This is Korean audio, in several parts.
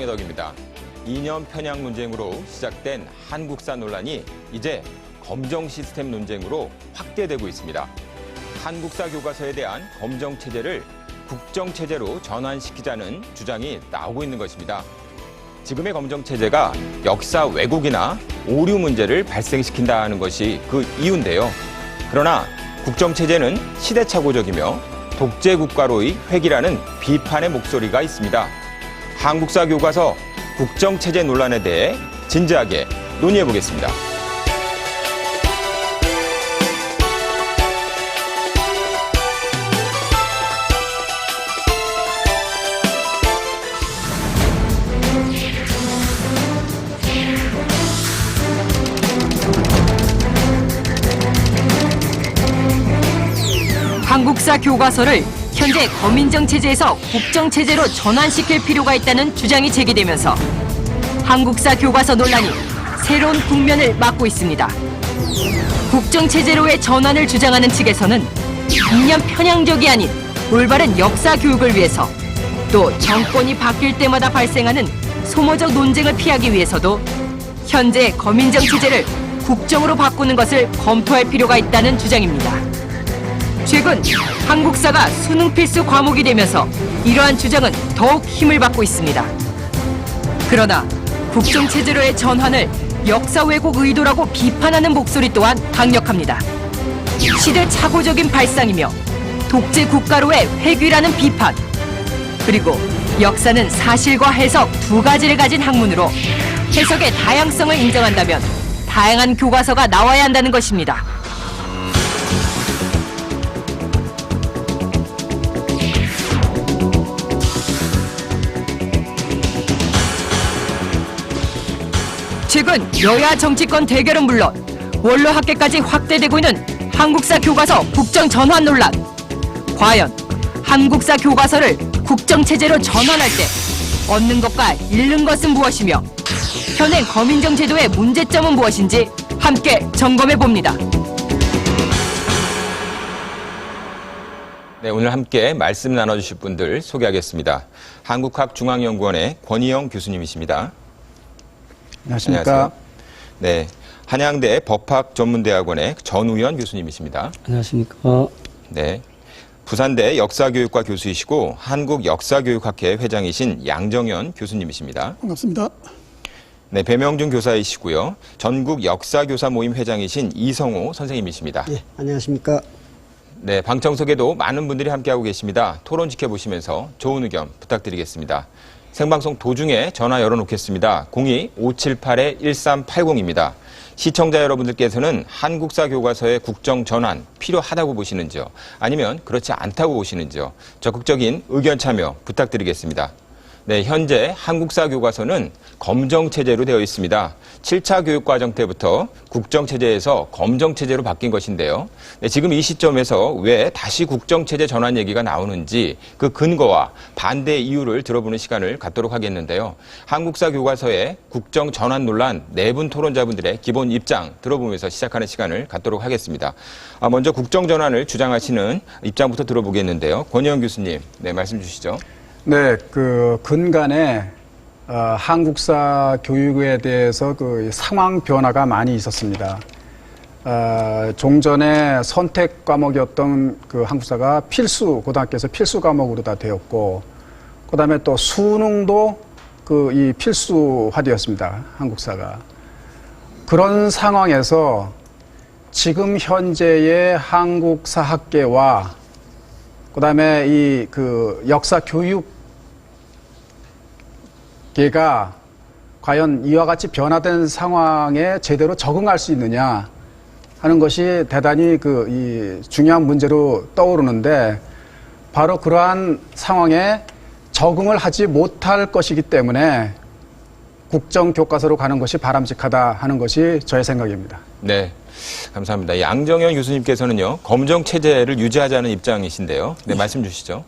세상의 덕입니다. 이념 편향 논쟁으로 시작된 한국사 논란이 이제 검정 시스템 논쟁으로 확대되고 있습니다. 한국사 교과서에 대한 검정 체제를 국정 체제로 전환시키자는 주장이 나오고 있는 것입니다. 지금의 검정 체제가 역사 왜곡이나 오류 문제를 발생시킨다는 것이 그 이유인데요. 그러나 국정 체제는 시대착오적이며 독재 국가로의 획이라는 비판의 목소리가 있습니다. 한국사 교과서 국정 체제 논란에 대해 진지하게 논의해 보겠습니다. 한국사 교과서를 현재 검인정 체제에서 국정 체제로 전환시킬 필요가 있다는 주장이 제기되면서 한국사 교과서 논란이 새로운 국면을 맞고 있습니다. 국정 체제로의 전환을 주장하는 측에서는 이념 편향적이 아닌 올바른 역사 교육을 위해서 또 정권이 바뀔 때마다 발생하는 소모적 논쟁을 피하기 위해서도 현재 검인정 체제를 국정으로 바꾸는 것을 검토할 필요가 있다는 주장입니다. 최근 한국사가 수능 필수 과목이 되면서 이러한 주장은 더욱 힘을 받고 있습니다. 그러나 국정체제로의 전환을 역사 왜곡 의도라고 비판하는 목소리 또한 강력합니다. 시대착오적인 발상이며 독재 국가로의 획위라는 비판, 그리고 역사는 사실과 해석 두 가지를 가진 학문으로 해석의 다양성을 인정한다면 다양한 교과서가 나와야 한다는 것입니다. 최근 여야 정치권 대결은 물론 원로 학계까지 확대되고 있는 한국사 교과서 국정 전환 논란. 과연 한국사 교과서를 국정 체제로 전환할 때 얻는 것과 잃는 것은 무엇이며 현행 검인정 제도의 문제점은 무엇인지 함께 점검해 봅니다. 네, 오늘 함께 말씀 나눠주실 분들 소개하겠습니다. 한국학중앙연구원의 권희영 교수님이십니다. 안녕하십니까. 안녕하세요. 네, 한양대 법학전문대학원의 전우현 교수님이십니다. 안녕하십니까. 네, 부산대 역사교육과 교수이시고 한국역사교육학회 회장이신 양정현 교수님이십니다. 반갑습니다. 네, 배명준 교사이시고요. 전국 역사교사 모임 회장이신 이성호 선생님이십니다. 예, 안녕하십니까. 네, 방청석에도 많은 분들이 함께하고 계십니다. 토론 지켜보시면서 좋은 의견 부탁드리겠습니다. 생방송 도중에 전화 열어놓겠습니다. 02-578-1380입니다. 시청자 여러분들께서는 한국사 교과서의 국정 전환 필요하다고 보시는지요? 아니면 그렇지 않다고 보시는지요? 적극적인 의견 참여 부탁드리겠습니다. 네, 현재 한국사 교과서는 검정체제로 되어 있습니다. 7차 교육과정 때부터 국정체제에서 검정체제로 바뀐 것인데요. 네, 지금 이 시점에서 왜 다시 국정체제 전환 얘기가 나오는지 그 근거와 반대 이유를 들어보는 시간을 갖도록 하겠는데요. 한국사 교과서의 국정 전환 논란 네 분 토론자분들의 기본 입장 들어보면서 시작하는 시간을 갖도록 하겠습니다. 먼저 국정 전환을 주장하시는 입장부터 들어보겠는데요. 권희영 교수님, 네, 말씀 주시죠. 네, 그 근간에 한국사 교육에 대해서 그 상황 변화가 많이 있었습니다. 종전에 선택 과목이었던 그 한국사가 고등학교에서 필수 과목으로 다 되었고, 그 다음에 또 수능도 그 이 필수화되었습니다. 한국사가. 그런 상황에서 지금 현재의 한국사 학계와 그 다음에 이 그 역사 교육 걔가 과연 이와 같이 변화된 상황에 제대로 적응할 수 있느냐 하는 것이 대단히 이 중요한 문제로 떠오르는데, 바로 그러한 상황에 적응을 하지 못할 것이기 때문에 국정 교과서로 가는 것이 바람직하다 하는 것이 저의 생각입니다. 네, 감사합니다. 양정현 교수님께서는요, 검정 체제를 유지하자는 입장이신데요. 네, 말씀 주시죠.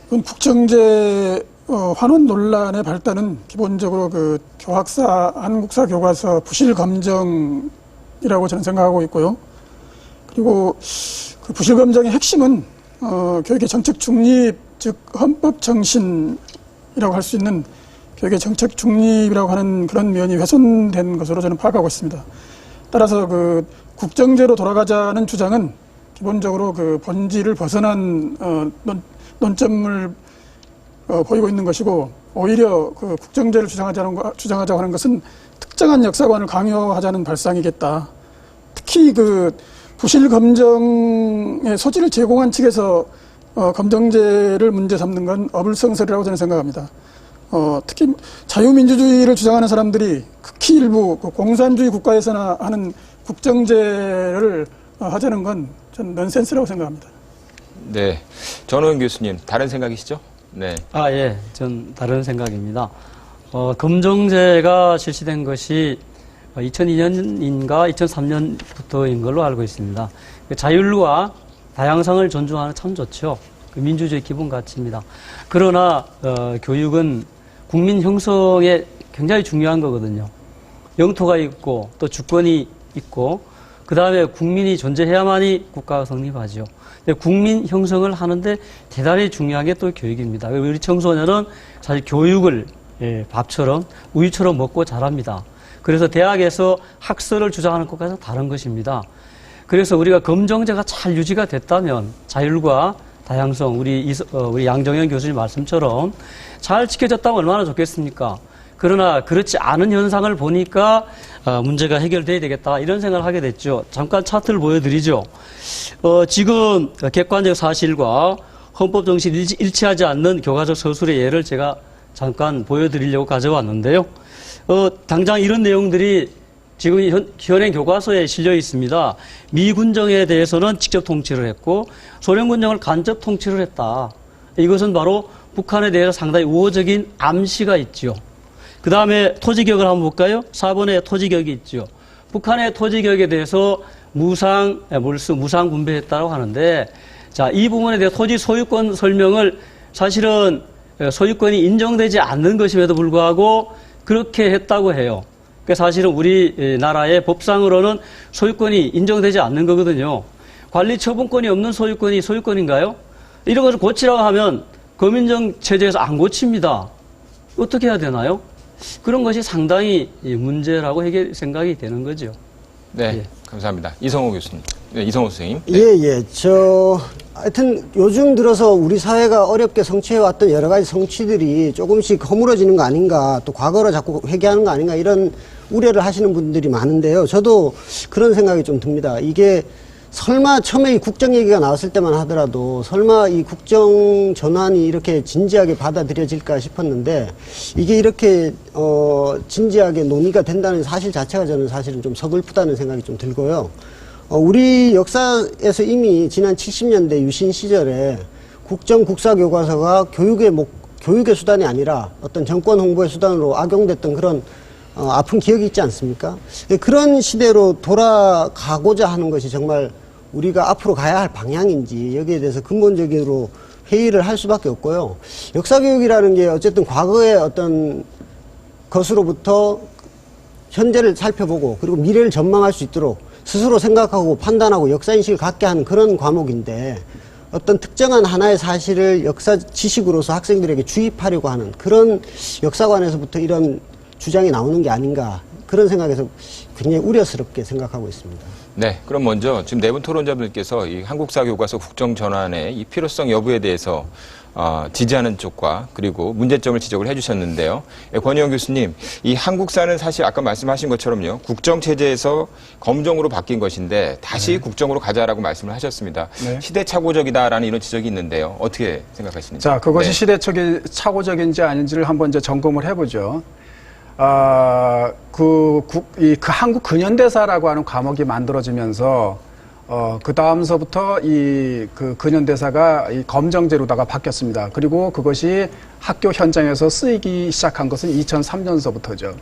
국정제 환원 논란의 발단은 기본적으로 그 한국사 교과서 부실 검정이라고 저는 생각하고 있고요. 그리고 그 부실 검정의 핵심은 교육의 정책 중립, 즉 헌법 정신이라고 할 수 있는 교육의 정책 중립이라고 하는 그런 면이 훼손된 것으로 저는 파악하고 있습니다. 따라서 그 국정제로 돌아가자는 주장은 기본적으로 그 본질을 벗어난 논점을 보이고 있는 것이고, 오히려 그 국정제를 주장하자고 하는 것은 특정한 역사관을 강요하자는 발상이겠다. 특히 그 부실 검정의 소지를 제공한 측에서 검정제를 문제 삼는 건 어불성설이라고 저는 생각합니다. 특히 자유민주주의를 주장하는 사람들이 극히 일부 그 공산주의 국가에서나 하는 국정제를 하자는 건 저는 넌센스라고 생각합니다. 네, 전호영 교수님 다른 생각이시죠? 네. 예, 전 다른 생각입니다. 검정제가 실시된 것이 2002년인가 2003년부터인 걸로 알고 있습니다. 자율과 다양성을 존중하는 참 좋죠. 민주주의 기본 가치입니다. 그러나 교육은 국민 형성에 굉장히 중요한 거거든요. 영토가 있고 또 주권이 있고 그 다음에 국민이 존재해야만이 국가가 성립하죠. 국민 형성을 하는데 대단히 중요한 게 또 교육입니다. 우리 청소년은 사실 교육을 밥처럼 우유처럼 먹고 자랍니다. 그래서 대학에서 학설을 주장하는 것과는 다른 것입니다. 그래서 우리가 검정제가 잘 유지가 됐다면 자율과 다양성, 우리 양정현 교수님 말씀처럼 잘 지켜졌다면 얼마나 좋겠습니까? 그러나 그렇지 않은 현상을 보니까 문제가 해결돼야 되겠다 이런 생각을 하게 됐죠. 잠깐 차트를 보여드리죠. 지금 객관적 사실과 헌법 정신이 일치하지 않는 교과서 서술의 예를 제가 잠깐 보여드리려고 가져왔는데요. 당장 이런 내용들이 지금 현행 교과서에 실려 있습니다. 미 군정에 대해서는 직접 통치를 했고 소련 군정을 간접 통치를 했다. 이것은 바로 북한에 대해서 상당히 우호적인 암시가 있죠. 그 다음에 토지격을 한번 볼까요? 4번에 토지격이 있죠. 북한의 토지격에 대해서 무상 분배했다고 하는데, 자, 이 부분에 대해 토지 소유권 설명을 사실은 소유권이 인정되지 않는 것임에도 불구하고 그렇게 했다고 해요. 그러니까 사실은 우리나라의 법상으로는 소유권이 인정되지 않는 거거든요. 관리 처분권이 없는 소유권이 소유권인가요? 이런 것을 고치라고 하면 검인정 체제에서 안 고칩니다. 어떻게 해야 되나요? 그런 것이 상당히 문제라고 생각이 되는 거죠. 네, 예. 감사합니다. 이성호 교수님. 네, 이성호 선생님. 네. 예. 하여튼 요즘 들어서 우리 사회가 어렵게 성취해왔던 여러 가지 성취들이 조금씩 허물어지는 거 아닌가, 또 과거로 자꾸 회귀하는 거 아닌가, 이런 우려를 하시는 분들이 많은데요. 저도 그런 생각이 좀 듭니다. 이게 설마 처음에 이 국정 얘기가 나왔을 때만 하더라도 설마 이 국정 전환이 이렇게 진지하게 받아들여질까 싶었는데, 이게 이렇게 진지하게 논의가 된다는 사실 자체가 저는 사실은 좀 서글프다는 생각이 좀 들고요. 우리 역사에서 이미 지난 70년대 유신 시절에 국정 국사 교과서가 교육의 수단이 아니라 어떤 정권 홍보의 수단으로 악용됐던 그런 아픈 기억이 있지 않습니까? 그런 시대로 돌아가고자 하는 것이 정말 우리가 앞으로 가야 할 방향인지, 여기에 대해서 근본적으로 회의를 할 수밖에 없고요. 역사교육이라는 게 어쨌든 과거의 어떤 것으로부터 현재를 살펴보고 그리고 미래를 전망할 수 있도록 스스로 생각하고 판단하고 역사인식을 갖게 하는 그런 과목인데, 어떤 특정한 하나의 사실을 역사 지식으로서 학생들에게 주입하려고 하는 그런 역사관에서부터 이런 주장이 나오는 게 아닌가, 그런 생각에서 굉장히 우려스럽게 생각하고 있습니다. 네, 그럼 먼저 지금 네 분 토론자분들께서 이 한국사 교과서 국정 전환의 이 필요성 여부에 대해서 지지하는 쪽과 그리고 문제점을 지적을 해주셨는데요. 권희영 교수님, 이 한국사는 사실 아까 말씀하신 것처럼요, 국정 체제에서 검정으로 바뀐 것인데 다시 국정으로 가자라고 말씀을 하셨습니다. 네. 시대착오적이다라는 이런 지적이 있는데요. 어떻게 생각하시는지? 자, 그것이 네. 시대착오적인지 아닌지를 한번 이제 점검을 해보죠. 그 한국 근현대사라고 하는 과목이 만들어지면서 그 다음서부터 그 근현대사가 이 검정제로다가 바뀌었습니다. 그리고 그것이 학교 현장에서 쓰이기 시작한 것은 2003년서부터죠.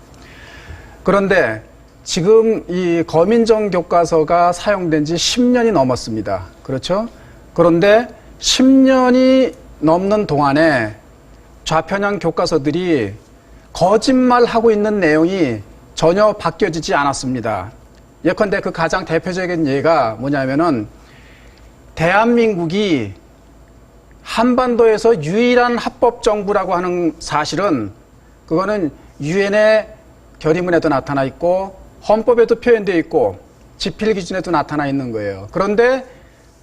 그런데 지금 이 검인정 교과서가 사용된 지 10년이 넘었습니다. 그렇죠? 그런데 10년이 넘는 동안에 좌편향 교과서들이 거짓말하고 있는 내용이 전혀 바뀌어지지 않았습니다. 예컨대 그 가장 대표적인 예가 뭐냐면은, 대한민국이 한반도에서 유일한 합법정부라고 하는 사실은 그거는 유엔의 결의문에도 나타나 있고 헌법에도 표현되어 있고 지필 기준에도 나타나 있는 거예요. 그런데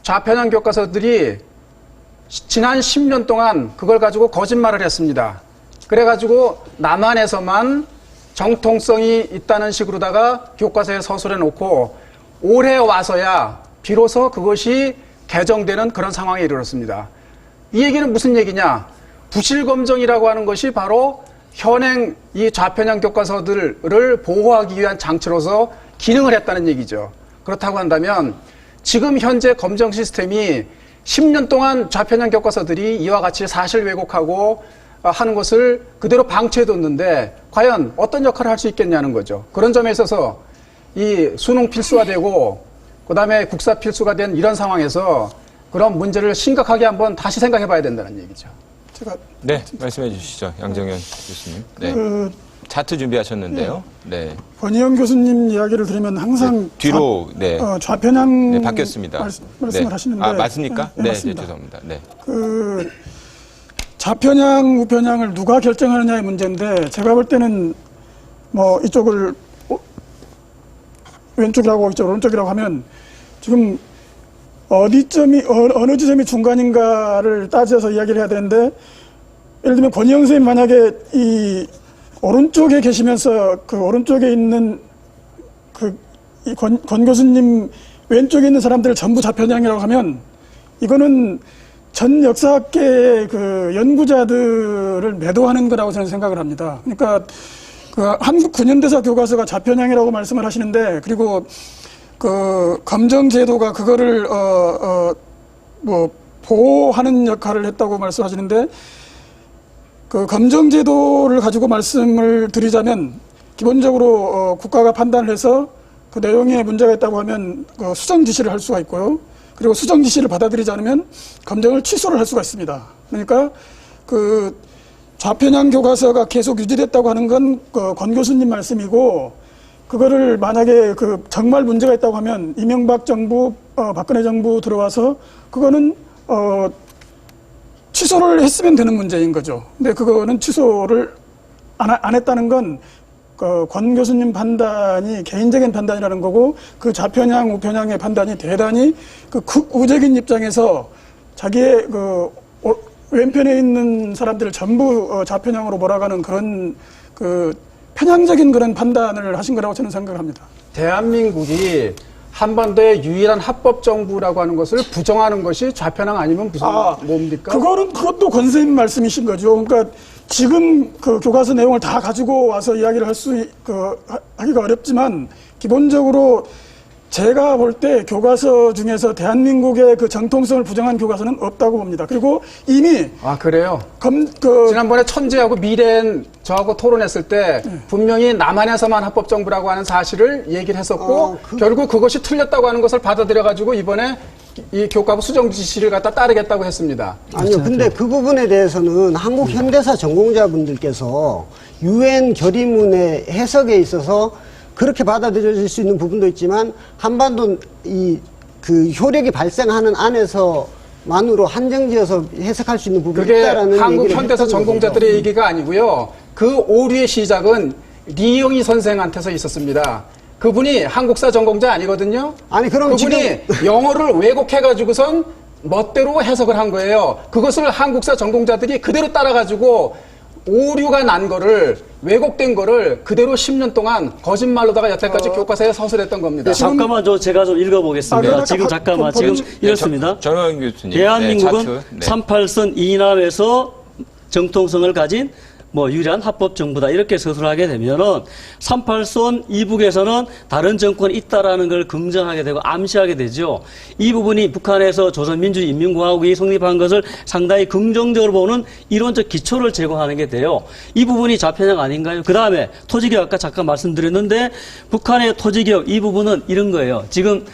좌편향 교과서들이 지난 10년 동안 그걸 가지고 거짓말을 했습니다. 그래가지고 남한에서만 정통성이 있다는 식으로다가 교과서에 서술해 놓고 올해 와서야 비로소 그것이 개정되는 그런 상황에 이르렀습니다. 이 얘기는 무슨 얘기냐? 부실검정이라고 하는 것이 바로 현행 이 좌편향 교과서들을 보호하기 위한 장치로서 기능을 했다는 얘기죠. 그렇다고 한다면 지금 현재 검정 시스템이 10년 동안 좌편향 교과서들이 이와 같이 사실 왜곡하고 하는 것을 그대로 방치해뒀는데 과연 어떤 역할을 할 수 있겠냐는 거죠. 그런 점에 있어서 이 수능 필수가 되고 그다음에 국사 필수가 된 이런 상황에서 그런 문제를 심각하게 한번 다시 생각해 봐야 된다는 얘기죠. 제가 네, 말씀해 주시죠. 양정현 교수님. 네. 차트 준비하셨는데요. 네. 권희영 교수님 이야기를 들으면 항상 뒤로 네. 좌편향 네, 바뀌었습니다. 말씀을 네. 하시는데 아, 맞습니까? 네, 네, 맞습니다. 죄송합니다. 네. 좌편향, 우편향을 누가 결정하느냐의 문제인데 제가 볼 때는 뭐 이쪽을 왼쪽이라고 이쪽 오른쪽이라고 하면 지금 어느 지점이 중간인가를 따져서 이야기를 해야 되는데 예를 들면 권희영 선생님 만약에 이 오른쪽에 계시면서 그 오른쪽에 있는 권 교수님 왼쪽에 있는 사람들을 전부 좌편향이라고 하면 이거는 전 역사학계의 그 연구자들을 매도하는 거라고 저는 생각을 합니다. 그러니까 그 한국 근현대사 교과서가 좌편향이라고 말씀을 하시는데 그리고 그 검정 제도가 그거를 뭐 보호하는 역할을 했다고 말씀하시는데 그 검정 제도를 가지고 말씀을 드리자면 기본적으로 국가가 판단을 해서 그 내용에 문제가 있다고 하면 그 수정 지시를 할 수가 있고요. 그리고 수정 지시를 받아들이지 않으면 검정을 취소를 할 수가 있습니다. 그러니까 그 좌편향 교과서가 계속 유지됐다고 하는 건 권 교수님 말씀이고 그거를 만약에 그 정말 문제가 있다고 하면 이명박 정부, 박근혜 정부 들어와서 그거는 취소를 했으면 되는 문제인 거죠. 근데 그거는 취소를 안 했다는 건 권 교수님 판단이 개인적인 판단이라는 거고 그 좌편향, 우편향의 판단이 대단히 그 극우적인 입장에서 자기의 그 왼편에 있는 사람들을 전부 좌편향으로 몰아가는 그런 그 편향적인 그런 판단을 하신 거라고 저는 생각합니다. 대한민국이 한반도의 유일한 합법 정부라고 하는 것을 부정하는 것이 좌편향 아니면 무슨 뭡니까? 그것도 권 선생님 말씀이신 거죠. 그러니까 지금 그 교과서 내용을 다 가지고 와서 이야기를 하기가 어렵지만 기본적으로 제가 볼 때 교과서 중에서 대한민국의 그 정통성을 부정한 교과서는 없다고 봅니다. 그리고 이미 그래요? 지난번에 천재하고 미래엔 저하고 토론했을 때 분명히 남한에서만 합법 정부라고 하는 사실을 얘기를 했었고 결국 그것이 틀렸다고 하는 것을 받아들여가지고 이번에 이 교과부 수정 지시를 갖다 따르겠다고 했습니다. 아니요, 근데 그 부분에 대해서는 한국 현대사 전공자분들께서 유엔 결의문의 해석에 있어서 그렇게 받아들여질 수 있는 부분도 있지만 한반도 그 효력이 발생하는 안에서만으로 한정지어서 해석할 수 있는 부분이 있다라는 그게 한국 얘기를 현대사 했던 전공자들의 거죠. 얘기가 아니고요. 그 오류의 시작은 리영희 선생한테서 있었습니다. 그분이 한국사 전공자 아니거든요. 아니 그럼 그분이 영어를 왜곡해가지고선 멋대로 해석을 한 거예요. 그것을 한국사 전공자들이 그대로 따라가지고 오류가 난 거를 왜곡된 거를 그대로 10년 동안 거짓말로다가 여태까지 교과서에 서술했던 겁니다. 네, 잠깐만 제가 좀 읽어보겠습니다. 지금 잠깐만 지금 이렇습니다. 정현 교수님. 대한민국은 네, 차트. 네. 38선 이남에서 정통성을 가진 유일한 합법 정부다 이렇게 서술하게 되면은 38선 이북에서는 다른 정권이 있다라는 걸 긍정하게 되고 암시하게 되죠. 이 부분이 북한에서 조선민주인민공화국이 성립한 것을 상당히 긍정적으로 보는 이론적 기초를 제공하는 게 돼요. 이 부분이 좌편향 아닌가요? 그 다음에 토지개혁 아까 잠깐 말씀드렸는데 북한의 토지개혁 이 부분은 이런 거예요. 지금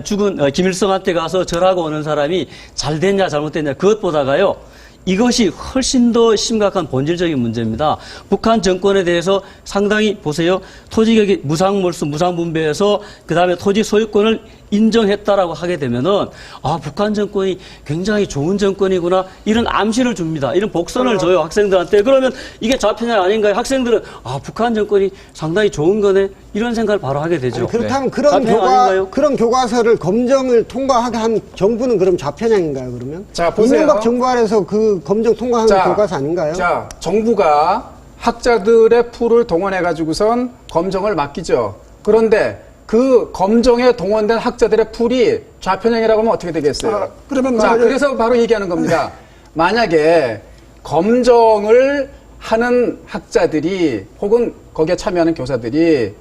죽은 김일성한테 가서 절하고 오는 사람이 잘 됐냐 잘못됐냐 그것보다가요. 이것이 훨씬 더 심각한 본질적인 문제입니다. 북한 정권에 대해서 상당히 보세요. 토지개혁이 무상몰수, 무상분배해서 그 다음에 토지 소유권을 인정했다라고 하게 되면은 아 북한 정권이 굉장히 좋은 정권이구나 이런 암시를 줍니다. 이런 복선을 줘요 학생들한테. 그러면 이게 좌편향 아닌가요? 학생들은 아 북한 정권이 상당히 좋은 거네 이런 생각을 바로 하게 되죠. 아니, 그렇다면 네. 좌편향 아닌가요? 그런 교과서를 검정을 통과하게 한 정부는 그럼 좌편향인가요? 그러면 자, 보세요. 이명박 정부 안에서 그 검정 통과한 교과서 아닌가요? 자, 정부가 학자들의 풀을 동원해가지고선 검정을 맡기죠. 그런데 그 검정에 동원된 학자들의 풀이 좌편향이라고 하면 어떻게 되겠어요? 아, 그러면 자, 만약에- 그래서 바로 얘기하는 겁니다. 만약에 검정을 하는 학자들이 혹은 거기에 참여하는 교사들이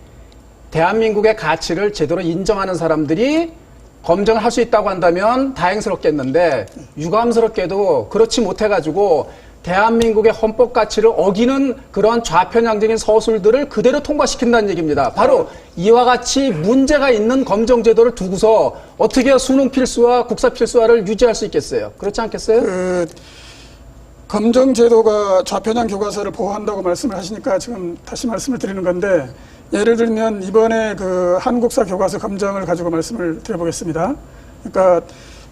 대한민국의 가치를 제대로 인정하는 사람들이 검증을 할 수 있다고 한다면 다행스럽겠는데 유감스럽게도 그렇지 못해가지고 대한민국의 헌법 가치를 어기는 그런 좌편향적인 서술들을 그대로 통과시킨다는 얘기입니다. 바로 이와 같이 문제가 있는 검정제도를 두고서 어떻게 수능 필수와 국사 필수화를 유지할 수 있겠어요? 그렇지 않겠어요? 그 검정 제도가 좌편향 교과서를 보호한다고 말씀을 하시니까 지금 다시 말씀을 드리는 건데, 예를 들면 이번에 그 한국사 교과서 검정을 가지고 말씀을 드려보겠습니다. 그러니까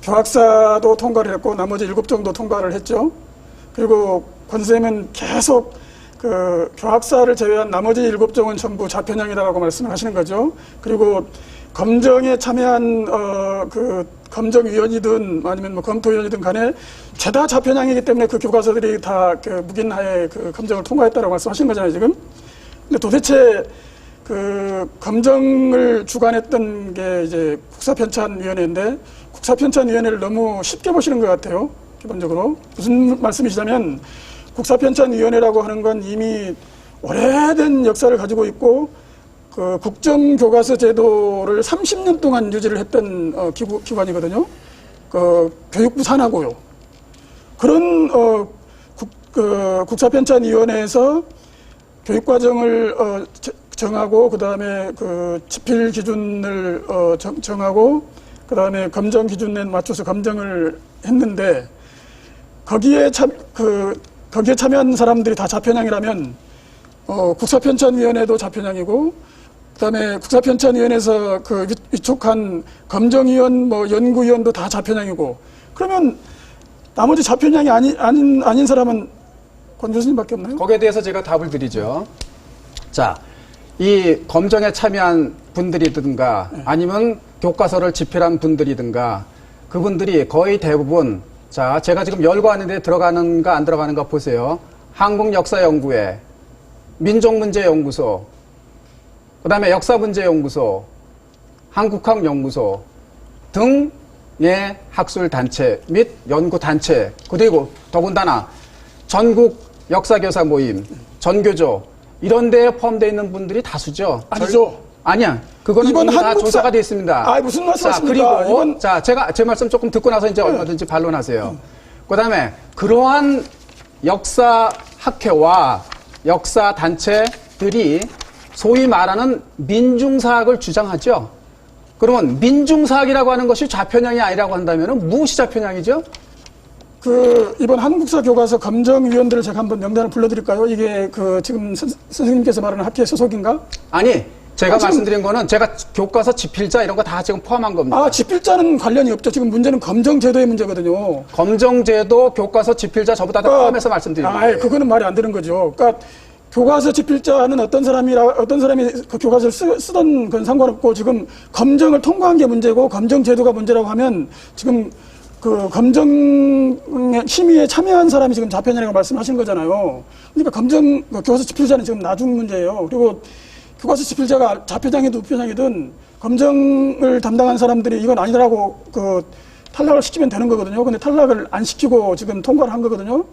교학사도 통과를 했고 나머지 7종도 통과를 했죠. 그리고 권 선생님은 계속 그 교학사를 제외한 나머지 7종은 전부 좌편향이라고 말씀을 하시는 거죠. 그리고 검정에 참여한 그 검정위원이든 아니면 뭐 검토위원이든 간에 죄다 좌편향이기 때문에 그 교과서들이 다 그 묵인하에 그 검정을 통과했다라고 말씀하시는 거잖아요, 지금. 근데 도대체 그 검정을 주관했던 게 이제 국사편찬위원회인데 국사편찬위원회를 너무 쉽게 보시는 것 같아요, 기본적으로. 무슨 말씀이시냐면 국사편찬위원회라고 하는 건 이미 오래된 역사를 가지고 있고 그 국정교과서 제도를 30년 동안 유지를 했던 기관이거든요. 그 교육부 산하고요. 그런 국사편찬위원회에서 교육과정을 정하고 그다음에 그 지필 기준을 정하고 그다음에 검정 기준에 맞춰서 검정을 했는데 거기에 참여한 사람들이 다 좌편향이라면 국사편찬위원회도 좌편향이고 그다음에 국사편찬위원회에서 그 위촉한 검정위원, 뭐 연구위원도 다 좌편향이고 그러면 나머지 좌편향이 아닌 사람은 권 교수님밖에 없나요? 거기에 대해서 제가 답을 드리죠. 자, 이 검정에 참여한 분들이든가 아니면 교과서를 집필한 분들이든가 그분들이 거의 대부분 자, 제가 지금 열거하는데 들어가는가 안 들어가는가 보세요. 한국역사연구회, 민족문제연구소, 그 다음에 역사문제연구소, 한국학연구소 등의 학술단체 및 연구단체, 그리고 더군다나 전국 역사교사 모임, 전교조, 이런 데에 포함되어 있는 분들이 다수죠. 아니죠. 아니야. 그거는 이번 이미 다 한국사- 조사가 되어 있습니다. 아, 무슨 말씀하십니까? 자, 그리고 이번- 자, 제가 제 말씀 조금 듣고 나서 이제 얼마든지 반론하세요. 그다음에 그러한 역사학회와 역사단체들이 소위 말하는 민중사학을 주장하죠. 그러면 민중사학이라고 하는 것이 좌편향이 아니라고 한다면 무엇이 좌편향이죠? 그 이번 한국사 교과서 검정위원들을 제가 한번 명단을 불러드릴까요? 이게 그 지금 선생님께서 말하는 학회 소속인가? 아니, 제가 지금- 말씀드린 거는 제가 교과서 집필자 이런 거 다 지금 포함한 겁니다. 아, 집필자는 관련이 없죠. 지금 문제는 검정제도의 문제거든요. 검정제도 교과서 집필자 저보다 다 포함해서 말씀드립니다. 아, 그거는 말이 안 되는 거죠. 그러니까 교과서 집필자는 어떤 사람이 그 교과서를 쓰던 건 상관없고 지금 검정을 통과한 게 문제고 검정제도가 문제라고 하면 지금 그 검정 심의에 참여한 사람이 지금 좌편향이라고 말씀하시는 거잖아요. 그러니까 교과서 집필자는 지금 나중 문제예요. 그리고 교과서 집필자가 좌편향이든 우편향이든 검정을 담당한 사람들이 이건 아니라고 그 탈락을 시키면 되는 거거든요. 근데 탈락을 안 시키고 지금 통과를 한 거거든요.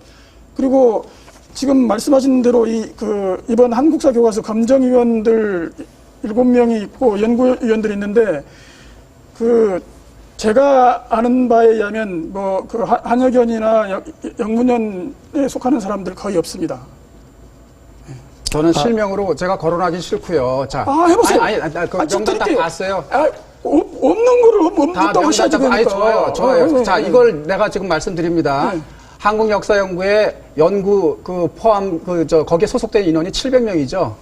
그리고 지금 말씀하신 대로 이번 한국사 교과서 검정위원들 7명이 있고 연구위원들이 있는데 제가 아는 바에 의하면 그 한여견이나 영문연에 속하는 사람들 거의 없습니다. 저는 실명으로 제가 거론하기 싫고요. 자, 해보세요. 그 명단 다 드릴게요. 봤어요. 없는 거를 다 없다고 하셔야지 명단 다, 되니까. 좋아요. 자, 이걸 내가 지금 말씀드립니다. 네. 한국역사연구회 연구 포함 거기에 소속된 인원이 700명이죠.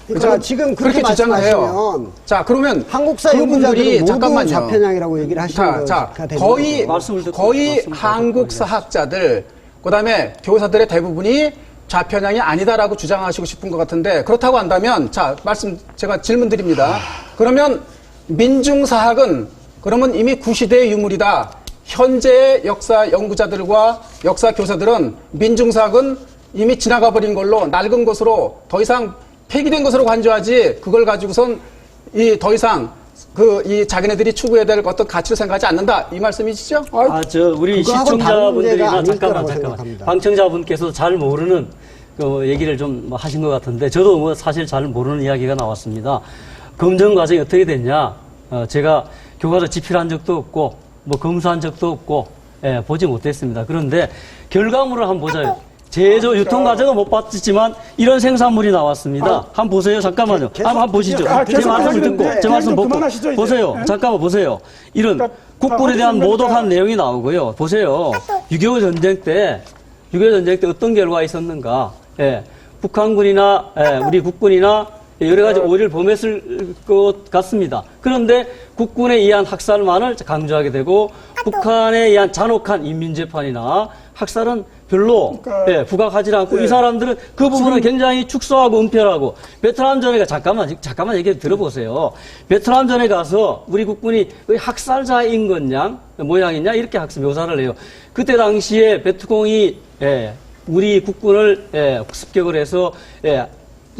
그러니까 지금 그렇게 주장을 해요. 말씀하시면 자, 그러면 한국사 그분들이 연구자들이 모두 잠깐만요. 좌편향이라고 얘기를 하시는 자, 거가 되는 거의 거죠. 말씀을 듣고 거의 말씀을 한국사 듣고 학자들 그다음에 교사들의 대부분이 좌편향이 아니다라고 주장하시고 싶은 것 같은데 그렇다고 한다면 자, 말씀 제가 질문 드립니다. 그러면 민중사학은 그러면 이미 구시대의 유물이다. 현재의 역사 연구자들과 역사 교사들은 민중사학은 이미 지나가 버린 걸로 낡은 것으로 더 이상 폐기된 것으로 간주하지 그걸 가지고선 더 이상 이 자기네들이 추구해야 될 어떤 가치를 생각하지 않는다 이 말씀이시죠? 우리 그거하고는 다른 문제가 시청자분들이나 아닐 잠깐만 거라고 생각합니다. 방청자분께서 잘 모르는 그 얘기를 좀 하신 것 같은데 저도 뭐 사실 잘 모르는 이야기가 나왔습니다. 검증 과정이 어떻게 됐냐? 제가 교과서 집필한 적도 없고 뭐 검수한 적도 없고 보지 못했습니다. 그런데 결과물을 한번 보자요. 제조 유통 과정은 못 봤지만 이런 생산물이 나왔습니다. 한번 보세요. 잠깐만요. 한번 보시죠. 제 말씀을 듣고 제 말씀 보고 그만하시죠, 이제. 보세요. 예? 잠깐만 보세요. 이런 그러니까 국군에 대한 하시는 모독한 거니까. 내용이 나오고요. 보세요. 6.25 전쟁 때 어떤 결과가 있었는가? 북한군이나 우리 국군이나 여러 가지 오해를 범했을 것 같습니다. 그런데 국군에 의한 학살만을 강조하게 되고 북한에 의한 잔혹한 인민재판이나 학살은 별로 부각하지 않고 이 사람들은 그 부분을 굉장히 축소하고 은폐하고 베트남전에 잠깐만 얘기 들어보세요. 베트남전에 가서 우리 국군이 거의 학살자인 것냐 모양이냐 이렇게 학습 묘사를 해요. 그때 당시에 베트공이 우리 국군을 습격을 해서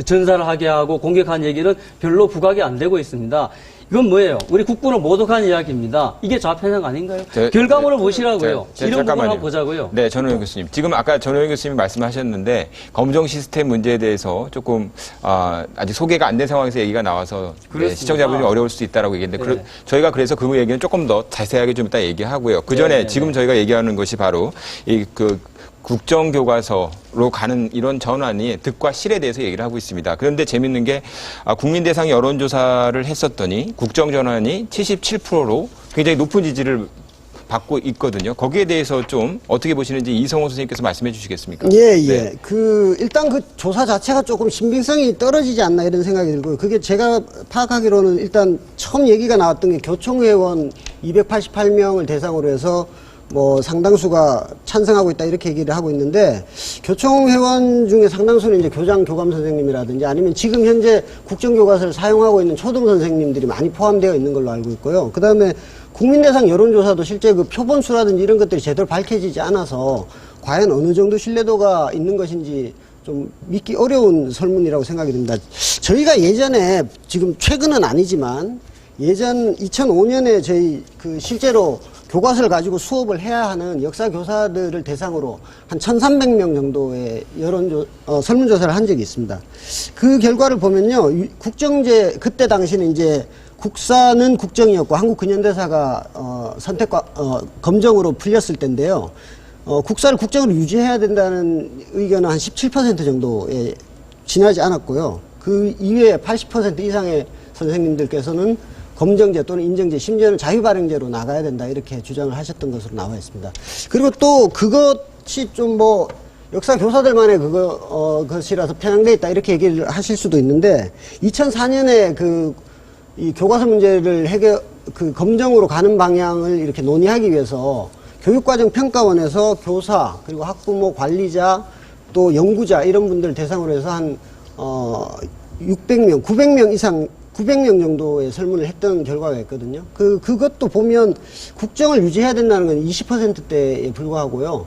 전사를 하게 하고 공격한 얘기는 별로 부각이 안 되고 있습니다. 이건 뭐예요? 우리 국군을 모독한 이야기입니다. 이게 좌편향 아닌가요? 결과물을 보시라고요. 이런 부분 한번 보자고요. 네, 전호영 교수님. 지금 아까 전호영 교수님이 말씀하셨는데 검정 시스템 문제에 대해서 조금 아직 소개가 안 된 상황에서 얘기가 나와서 시청자분이 어려울 수 있다라고 얘기했는데 저희가 그래서 그 얘기는 조금 더 자세하게 좀 이따 얘기하고요. 그 전에 지금 저희가 얘기하는 것이 바로 국정교과서로 가는 이런 전환이 득과 실에 대해서 얘기를 하고 있습니다. 그런데 재밌는 게 국민대상 여론조사를 했었더니 국정전환이 77%로 굉장히 높은 지지를 받고 있거든요. 거기에 대해서 좀 어떻게 보시는지 이성호 선생님께서 말씀해 주시겠습니까? 예. 네. 일단 그 조사 자체가 조금 신빙성이 떨어지지 않나 이런 생각이 들고요. 그게 제가 파악하기로는 일단 처음 얘기가 나왔던 게 교총회원 288명을 대상으로 해서 뭐 상당수가 찬성하고 있다 이렇게 얘기를 하고 있는데 교총회원 중에 상당수는 이제 교장 교감 선생님이라든지 아니면 지금 현재 국정교과서를 사용하고 있는 초등 선생님들이 많이 포함되어 있는 걸로 알고 있고요. 그다음에 국민대상 여론조사도 실제 그 표본수라든지 이런 것들이 제대로 밝혀지지 않아서 과연 어느 정도 신뢰도가 있는 것인지 좀 믿기 어려운 설문이라고 생각이 듭니다. 저희가 예전에 지금 최근은 아니지만 예전 2005년에 저희 실제로 교과서를 가지고 수업을 해야 하는 역사 교사들을 대상으로 한 1,300명 정도의 설문조사를 한 적이 있습니다. 그 결과를 보면요, 그때 당시는 이제 국사는 국정이었고 한국 근현대사가 검정으로 풀렸을 때인데요. 국사를 국정으로 유지해야 된다는 의견은 한 17% 정도에 지나지 않았고요. 그 이외에 80% 이상의 선생님들께서는 검정제 또는 인정제, 심지어는 자유발행제로 나가야 된다 이렇게 주장을 하셨던 것으로 나와 있습니다. 그리고 또 그것이 좀 역사 교사들만의 것이라서 편향돼 있다 이렇게 얘기를 하실 수도 있는데 2004년에 이 교과서 문제를 검정으로 가는 방향을 이렇게 논의하기 위해서 교육과정평가원에서 교사 그리고 학부모 관리자 또 연구자 이런 분들 대상으로 해서 한 600명, 900명 이상 900명 정도의 설문을 했던 결과가 있거든요. 그것도 보면 국정을 유지해야 된다는 건 20%대에 불과하고요.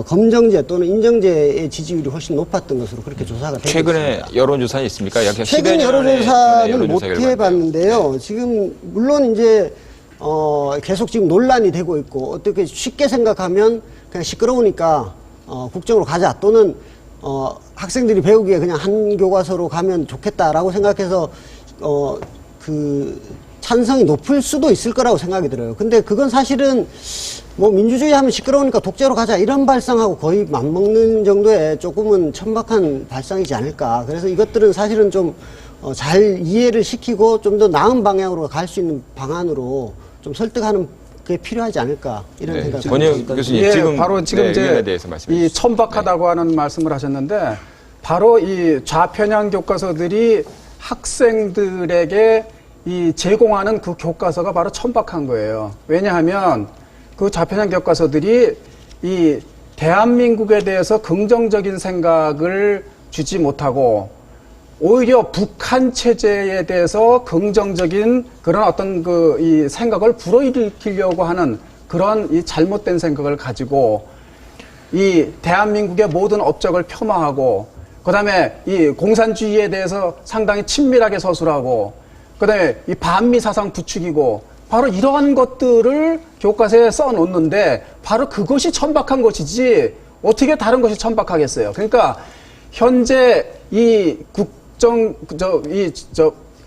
검정제 또는 인정제의 지지율이 훨씬 높았던 것으로 그렇게 조사가 되고 최근에 있습니다. 여론조사는 있습니까? 약 최근 10여 년의 여론조사는 못 여론조사 해봤는데요. 지금 물론 이제 계속 지금 논란이 되고 있고 어떻게 쉽게 생각하면 그냥 시끄러우니까 국정으로 가자 또는 학생들이 배우기에 그냥 한 교과서로 가면 좋겠다라고 생각해서 찬성이 높을 수도 있을 거라고 생각이 들어요. 근데 그건 사실은 뭐 민주주의 하면 시끄러우니까 독재로 가자 이런 발상하고 거의 맞먹는 정도의 조금은 천박한 발상이지 않을까. 그래서 이것들은 사실은 좀 잘 이해를 시키고 좀 더 나은 방향으로 갈 수 있는 방안으로 좀 설득하는 게 필요하지 않을까 이런 생각이 듭니다. 권영 교수님 예, 지금 바로 지금 의견에 이제 대해서 말씀해 이 주시죠. 천박하다고 하는 말씀을 하셨는데 바로 이 좌편향 교과서들이 학생들에게 이 제공하는 그 교과서가 바로 천박한 거예요. 왜냐하면 그 좌편향 교과서들이 이 대한민국에 대해서 긍정적인 생각을 주지 못하고 오히려 북한 체제에 대해서 긍정적인 그런 어떤 그 이 생각을 불어일으키려고 하는 그런 이 잘못된 생각을 가지고 이 대한민국의 모든 업적을 폄하하고 그다음에 이 공산주의에 대해서 상당히 친밀하게 서술하고 그다음에 이 반미 사상 부추기고 바로 이러한 것들을 교과서에 써놓는데 바로 그것이 천박한 것이지 어떻게 다른 것이 천박하겠어요. 그러니까 현재 이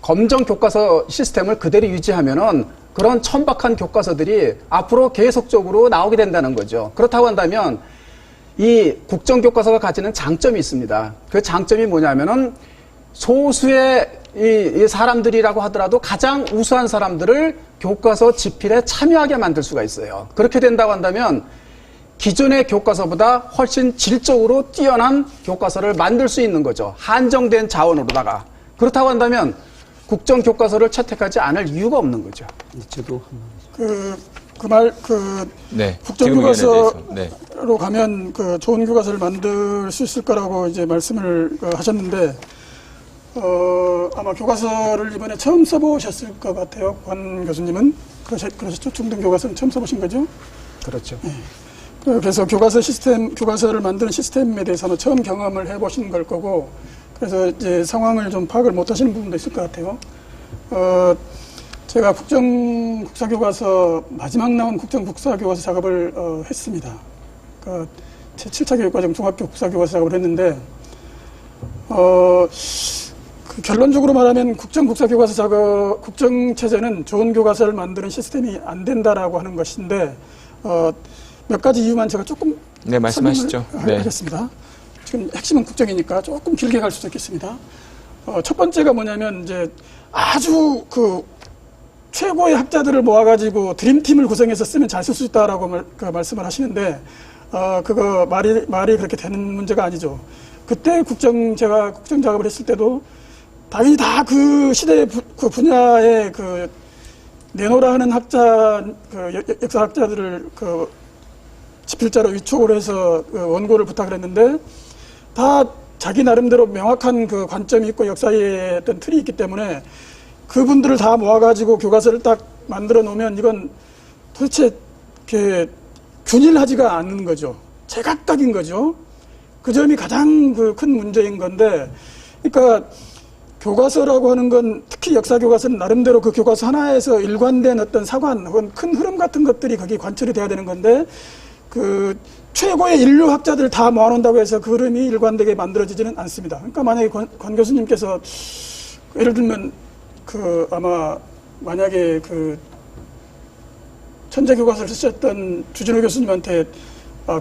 검정 교과서 시스템을 그대로 유지하면은 그런 천박한 교과서들이 앞으로 계속적으로 나오게 된다는 거죠. 그렇다고 한다면 이 국정교과서가 가지는 장점이 있습니다. 그 장점이 뭐냐면은 소수의 이 사람들이라고 하더라도 가장 우수한 사람들을 교과서 집필에 참여하게 만들 수가 있어요. 그렇게 된다고 한다면 기존의 교과서보다 훨씬 질적으로 뛰어난 교과서를 만들 수 있는 거죠. 한정된 자원으로다가. 그렇다고 한다면 국정교과서를 채택하지 않을 이유가 없는 거죠. 저도 네, 국정교과서로 네. 가면 그 좋은 교과서를 만들 수 있을 거라고 이제 말씀을 하셨는데, 아마 교과서를 이번에 처음 써보셨을 것 같아요. 관 교수님은. 그러셨죠? 중등 교과서는 처음 써보신 거죠? 그렇죠. 네. 그래서 교과서를 만드는 시스템에 대해서 아마 처음 경험을 해보신 걸 거고, 그래서 이제 상황을 좀 파악을 못 하시는 부분도 있을 것 같아요. 제가 국정국사교과서, 마지막 나온 국정국사교과서 작업을 했습니다. 그러니까 제 7차 교육과정 종합교 국사교과서 작업을 했는데, 그 결론적으로 말하면 국정국사교과서 국정체제는 좋은 교과서를 만드는 시스템이 안 된다라고 하는 것인데, 몇 가지 이유만 제가 조금 네, 말씀하시죠. 네. 하겠습니다. 지금 핵심은 국정이니까 조금 길게 갈 수도 있겠습니다. 첫 번째가 뭐냐면 이제 아주 그 최고의 학자들을 모아가지고 드림팀을 구성해서 쓰면 잘 쓸 수 있다라고 말씀을 하시는데 그거 말이 그렇게 되는 문제가 아니죠. 그때 제가 국정 작업을 했을 때도 당연히 다 그 시대 그 분야의 그 내노라 하는 학자, 역사학자들을 집필자로 위촉을 해서 원고를 부탁을 했는데 다 자기 나름대로 명확한 그 관점이 있고 역사의 어떤 틀이 있기 때문에 그분들을 다 모아가지고 교과서를 딱 만들어 놓으면 이건 도대체 이렇게 균일하지가 않는 거죠. 제각각인 거죠. 그 점이 가장 그 큰 문제인 건데, 그러니까 교과서라고 하는 건 특히 역사 교과서는 나름대로 그 교과서 하나에서 일관된 어떤 사관 혹은 큰 흐름 같은 것들이 거기 관철이 돼야 되는 건데 그 최고의 인류 학자들 다 모아놓는다고 해서 그 흐름이 일관되게 만들어지지는 않습니다. 그러니까 만약에 권 교수님께서 예를 들면 아마 만약에 천재 교과서를 쓰셨던 주진우 교수님한테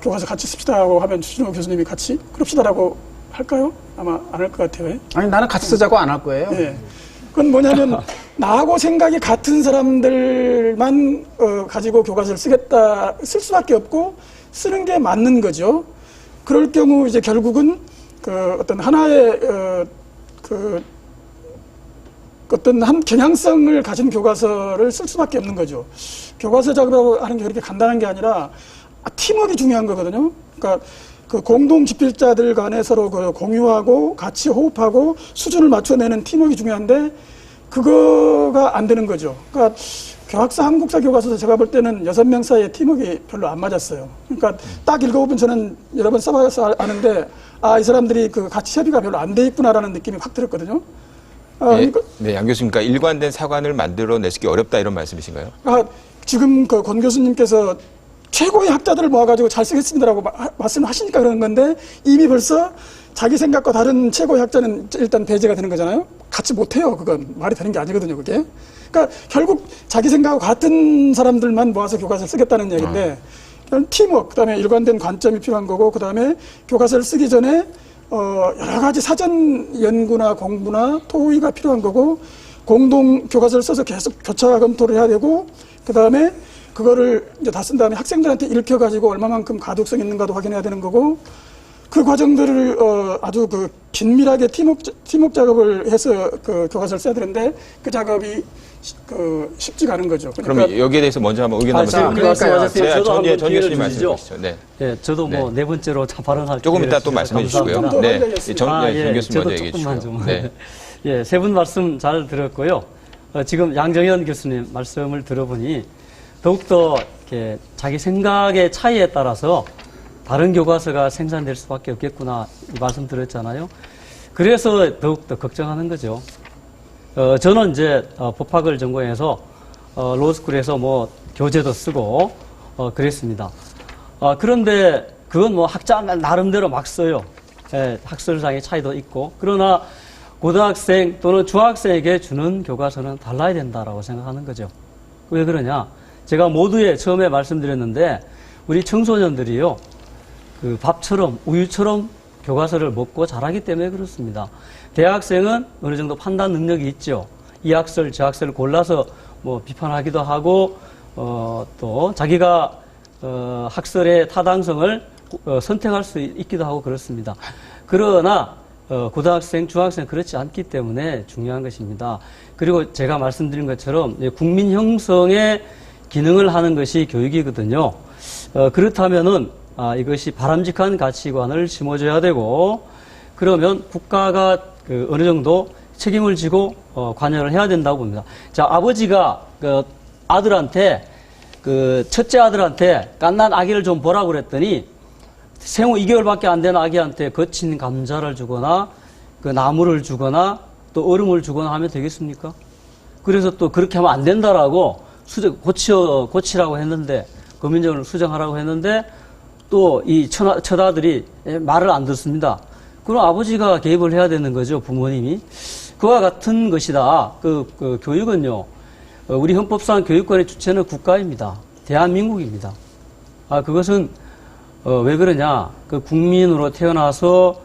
교과서 같이 씁시다 하고 하면 주진우 교수님이 같이 그럽시다라고 할까요? 아마 안 할 것 같아요. 아니 나는 같이 쓰자고 안 할 거예요. 네. 그건 뭐냐면 나하고 생각이 같은 사람들만 가지고 교과서를 쓸 수밖에 없고 쓰는 게 맞는 거죠. 그럴 경우 이제 결국은 어떤 하나의 어떤 한 경향성을 가진 교과서를 쓸 수밖에 없는 거죠. 교과서 작업을 하는 게 그렇게 간단한 게 아니라 팀워크가 중요한 거거든요. 그러니까 그 공동 집필자들 간에 서로 공유하고 같이 호흡하고 수준을 맞춰내는 팀워크가 중요한데 그거가 안 되는 거죠. 그러니까 교학사 한국사 교과서에서 제가 볼 때는 6명 사이에 팀워크가 별로 안 맞았어요. 그러니까 딱 읽어보면 저는 여러 번 써봐서 아는데 이 사람들이 같이 협의가 별로 안 돼 있구나라는 느낌이 확 들었거든요. 네, 양 교수님, 그러니까 일관된 사관을 만들어내기 어렵다 이런 말씀이신가요? 지금 권 교수님께서 최고의 학자들을 모아가지고 잘 쓰겠습니다라고 말씀을 하시니까 그러는 건데 이미 벌써 자기 생각과 다른 최고의 학자는 일단 배제가 되는 거잖아요. 같이 못해요. 그건 말이 되는 게 아니거든요. 그게. 그러니까 결국 자기 생각하고 같은 사람들만 모아서 교과서를 쓰겠다는 얘기인데 팀워크, 그다음에 일관된 관점이 필요한 거고 그다음에 교과서를 쓰기 전에 여러 가지 사전 연구나 공부나 토의가 필요한 거고 공동 교과서를 써서 계속 교차 검토를 해야 되고 그다음에 그거를 이제 다 쓴 다음에 학생들한테 읽혀가지고 얼마만큼 가독성 있는가도 확인해야 되는 거고 그 과정들을 아주 그 긴밀하게 팀업 작업을 해서 그 교과서를 써야 되는데 그 작업이 쉽지가 않은 거죠. 그럼 여기에 대해서 먼저 한번 의견 한번 지금 말씀하셨어요. 저도 한번 전 기회를 교수님 주시죠. 말씀해 주시죠. 네. 예, 저도 뭐 네 번째로 발언할 조금 기회를 이따 또 주셔서 말씀해 주시고요. 감사합니다. 네. 전 교수님 저도 먼저 얘기해 조금만 주시고요. 좀. 네. 예, 세 분 말씀 잘 들었고요. 지금 양정현 교수님 말씀을 들어보니 더욱더 이렇게 자기 생각의 차이에 따라서 다른 교과서가 생산될 수밖에 없겠구나 이 말씀 드렸잖아요. 그래서 더욱더 걱정하는 거죠. 저는 이제 법학을 전공해서 로스쿨에서 뭐 교재도 쓰고 그랬습니다. 그런데 그건 뭐 학자 나름대로 막 써요. 예, 학설상의 차이도 있고. 그러나 고등학생 또는 중학생에게 주는 교과서는 달라야 된다라고 생각하는 거죠. 왜 그러냐? 제가 모두에 처음에 말씀드렸는데 우리 청소년들이요. 그 밥처럼 우유처럼 교과서를 먹고 자라기 때문에 그렇습니다. 대학생은 어느 정도 판단 능력이 있죠. 이 학설, 저 학설을 골라서 뭐 비판하기도 하고 또 자기가 학설의 타당성을 선택할 수 있기도 하고 그렇습니다. 그러나 고등학생, 중학생 그렇지 않기 때문에 중요한 것입니다. 그리고 제가 말씀드린 것처럼 국민 형성의 기능을 하는 것이 교육이거든요. 그렇다면은 이것이 바람직한 가치관을 심어줘야 되고 그러면 국가가 어느 정도 책임을 지고 관여를 해야 된다고 봅니다. 자, 아버지가 아들한테 첫째 아들한테 갓난 아기를 좀 보라고 그랬더니 생후 2개월밖에 안 된 아기한테 거친 감자를 주거나 그 나물을 주거나 또 얼음을 주거나 하면 되겠습니까? 그래서 또 그렇게 하면 안 된다라고 고치라고 했는데 검민정을 수정하라고 했는데 또 이 처다들이 말을 안 듣습니다. 그럼 아버지가 개입을 해야 되는 거죠, 부모님이. 그와 같은 것이다. 교육은요, 우리 헌법상 교육권의 주체는 국가입니다. 대한민국입니다. 그것은 왜 그러냐? 국민으로 태어나서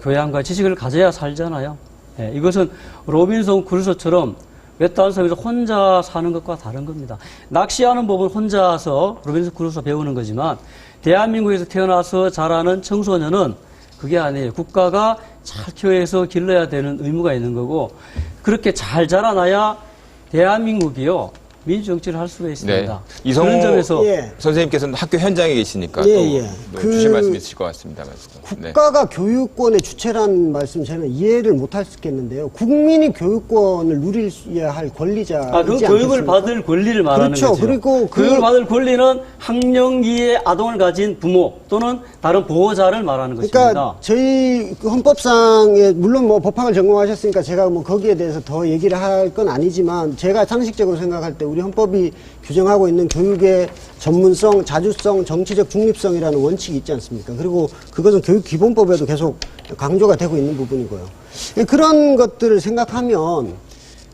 교양과 지식을 가져야 살잖아요. 예, 이것은 로빈son 크루소처럼 외딴 섬에서 혼자 사는 것과 다른 겁니다. 낚시하는 법은 혼자서 로빈son 크루소 배우는 거지만 대한민국에서 태어나서 자라는 청소년은 그게 아니에요. 국가가 잘 키워서 길러야 되는 의무가 있는 거고 그렇게 잘 자라나야 대한민국이요. 민주정치를 할 수가 있습니다. 네. 이성호 그런 점에서 선생님께서는 학교 현장에 계시니까 또 주실 말씀 있으실 것 같습니다. 국가가 교육권의 주체라는 말씀 저는 이해를 못할 수 있겠는데요. 국민이 교육권을 누려야 할 권리자이지 그 교육을 받을 권리를 말하는 그렇죠. 거죠. 그리고 교육을 받을 권리는 학령기의 아동을 가진 부모 또는 다른 보호자를 말하는 그러니까 것입니다. 저희 헌법상에 물론 뭐 법학을 전공하셨으니까 제가 뭐 거기에 대해서 더 얘기를 할 건 아니지만 제가 상식적으로 생각할 때 우리 헌법이 규정하고 있는 교육의 전문성, 자주성, 정치적 중립성이라는 원칙이 있지 않습니까? 그리고 그것은 교육기본법에도 계속 강조가 되고 있는 부분이고요. 그런 것들을 생각하면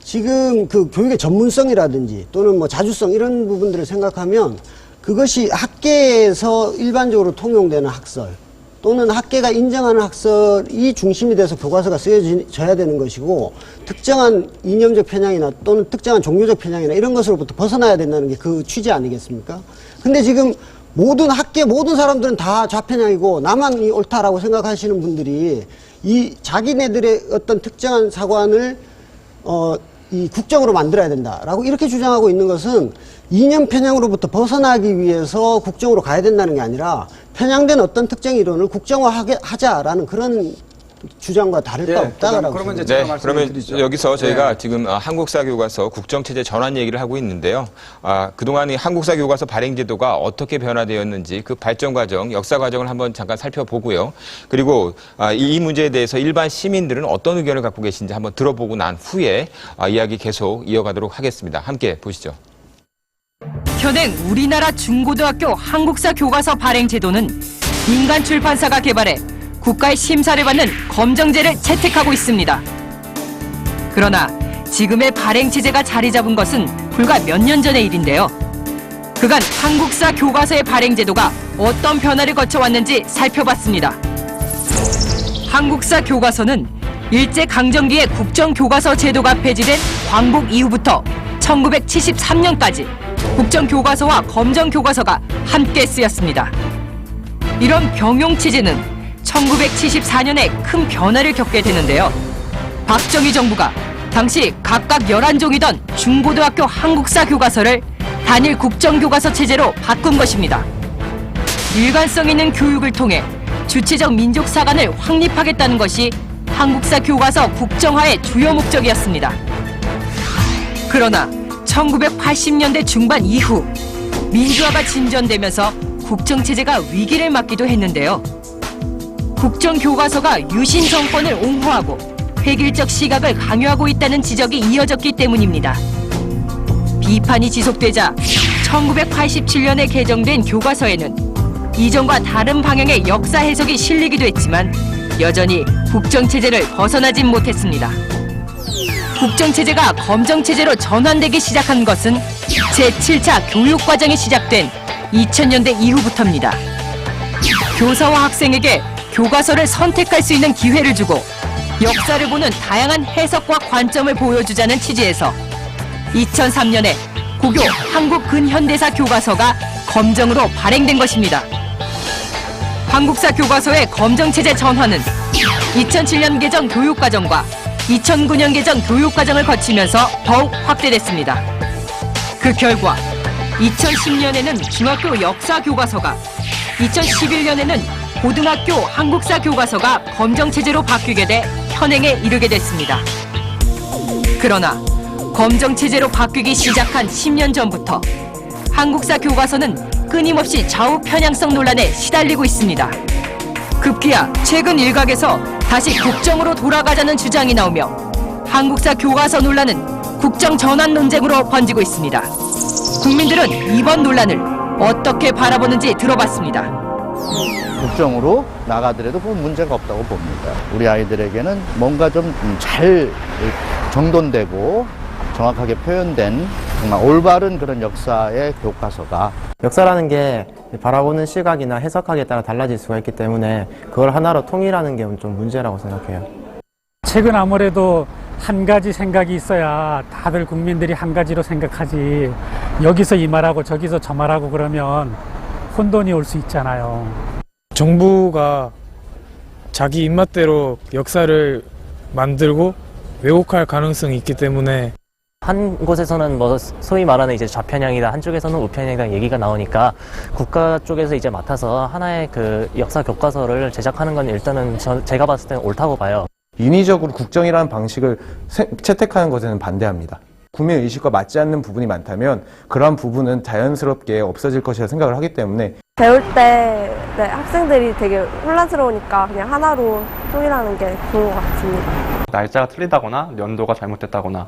지금 그 교육의 전문성이라든지 또는 뭐 자주성 이런 부분들을 생각하면 그것이 학계에서 일반적으로 통용되는 학설 또는 학계가 인정하는 학설이 중심이 돼서 교과서가 쓰여져야 되는 것이고 특정한 이념적 편향이나 또는 특정한 종교적 편향이나 이런 것으로부터 벗어나야 된다는 게 그 취지 아니겠습니까? 근데 지금 모든 학계 모든 사람들은 다 좌편향이고 나만이 옳다라고 생각하시는 분들이 이 자기네들의 어떤 특정한 사관을 이 국정으로 만들어야 된다라고 이렇게 주장하고 있는 것은 이념 편향으로부터 벗어나기 위해서 국정으로 가야 된다는 게 아니라 편향된 어떤 특정 이론을 국정화하자라는 그런 주장과 다를 바 없다라고 그러면 이제 네, 제가 그러면 말씀드리죠. 여기서 저희가 지금 한국사 교과서 국정체제 전환 얘기를 하고 있는데요. 그동안 이 한국사 교과서 발행 제도가 어떻게 변화되었는지 그 발전 과정, 역사 과정을 한번 잠깐 살펴보고요. 그리고 이 문제에 대해서 일반 시민들은 어떤 의견을 갖고 계신지 한번 들어보고 난 후에 이야기 계속 이어가도록 하겠습니다. 함께 보시죠. 현행 우리나라 중고등학교 한국사 교과서 발행 제도는 민간 출판사가 개발해 국가의 심사를 받는 검정제를 채택하고 있습니다. 그러나 지금의 발행 체제가 자리 잡은 것은 불과 몇 년 전의 일인데요. 그간 한국사 교과서의 발행 제도가 어떤 변화를 거쳐왔는지 살펴봤습니다. 한국사 교과서는 일제강점기의 국정교과서 제도가 폐지된 광복 이후부터 1973년까지 국정교과서와 검정교과서가 함께 쓰였습니다. 이런 병용 체제는 1974년에 큰 변화를 겪게 되는데요. 박정희 정부가 당시 각각 11종이던 중고등학교 한국사 교과서를 단일 국정교과서 체제로 바꾼 것입니다. 일관성 있는 교육을 통해 주체적 민족사관을 확립하겠다는 것이 한국사 교과서 국정화의 주요 목적이었습니다. 그러나 1980년대 중반 이후 민주화가 진전되면서 국정체제가 위기를 맞기도 했는데요. 국정교과서가 유신 정권을 옹호하고 획일적 시각을 강요하고 있다는 지적이 이어졌기 때문입니다. 비판이 지속되자 1987년에 개정된 교과서에는 이전과 다른 방향의 역사 해석이 실리기도 했지만 여전히 국정체제를 벗어나진 못했습니다. 국정체제가 검정체제로 전환되기 시작한 것은 제7차 교육과정이 시작된 2000년대 이후부터입니다. 교사와 학생에게 교과서를 선택할 수 있는 기회를 주고 역사를 보는 다양한 해석과 관점을 보여주자는 취지에서 2003년에 고교 한국근현대사 교과서가 검정으로 발행된 것입니다. 한국사 교과서의 검정체제 전환은 2007년 개정 교육과정과 2009년 개정 교육과정을 거치면서 더욱 확대됐습니다. 그 결과 2010년에는 중학교 역사 교과서가, 2011년에는 고등학교 한국사 교과서가 검정체제로 바뀌게 돼 현행에 이르게 됐습니다. 그러나 검정체제로 바뀌기 시작한 10년 전부터 한국사 교과서는 끊임없이 좌우 편향성 논란에 시달리고 있습니다. 급기야 최근 일각에서 다시 국정으로 돌아가자는 주장이 나오며 한국사 교과서 논란은 국정 전환 논쟁으로 번지고 있습니다. 국민들은 이번 논란을 어떻게 바라보는지 들어봤습니다. 국정으로 나가더라도 그 문제가 없다고 봅니다. 우리 아이들에게는 뭔가 좀 잘 정돈되고 정확하게 표현된 정말 올바른 그런 역사의 교과서가, 역사라는 게 바라보는 시각이나 해석하기에 따라 달라질 수가 있기 때문에 그걸 하나로 통일하는 게 좀 문제라고 생각해요. 최근 아무래도 한 가지 생각이 있어야 다들 국민들이 한 가지로 생각하지, 여기서 이 말하고 저기서 저 말하고 그러면 혼돈이 올 수 있잖아요. 정부가 자기 입맛대로 역사를 만들고 왜곡할 가능성이 있기 때문에 한 곳에서는 뭐 소위 말하는 이제 좌편향이다, 한쪽에서는 우편향이다 얘기가 나오니까 국가 쪽에서 이제 맡아서 하나의 그 역사 교과서를 제작하는 건 일단은 제가 봤을 때는 옳다고 봐요. 인위적으로 국정이라는 방식을 채택하는 것에는 반대합니다. 국민 의식과 맞지 않는 부분이 많다면 그러한 부분은 자연스럽게 없어질 것이라 생각을 하기 때문에 배울 때 학생들이 되게 혼란스러우니까 그냥 하나로 통일하는 게 좋은 것 같습니다. 날짜가 틀리다거나 연도가 잘못됐다거나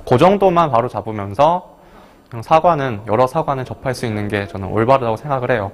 그 정도만 바로 잡으면서 그냥 사관은 여러 사관을 접할 수 있는 게 저는 올바르다고 생각을 해요.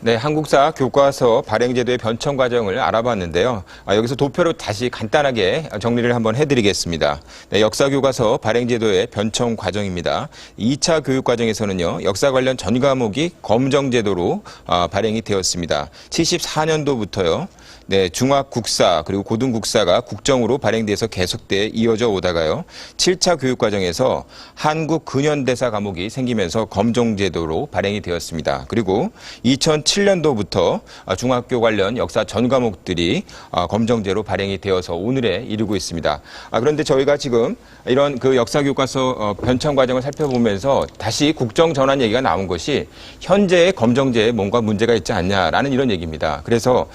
네, 한국사 교과서 발행제도의 변청 과정을 알아봤는데요. 여기서 도표로 다시 간단하게 정리를 한번 해드리겠습니다. 네, 역사 교과서 발행제도의 변청 과정입니다. 2차 교육 과정에서는요, 역사 관련 전 과목이 검정제도로 발행이 되었습니다. 74년도부터요. 네, 중학국사 그리고 고등국사가 국정으로 발행돼서 계속돼 이어져 오다가요. 7차 교육과정에서 한국 근현대사 과목이 생기면서 검정제도로 발행이 되었습니다. 그리고 2007년도부터 중학교 관련 역사 전 과목들이 검정제로 발행이 되어서 오늘에 이르고 있습니다. 그런데 저희가 지금 이런 그 역사 교과서 변청 과정을 살펴보면서 다시 국정 전환 얘기가 나온 것이 현재의 검정제에 뭔가 문제가 있지 않냐라는 이런 얘기입니다. 그래서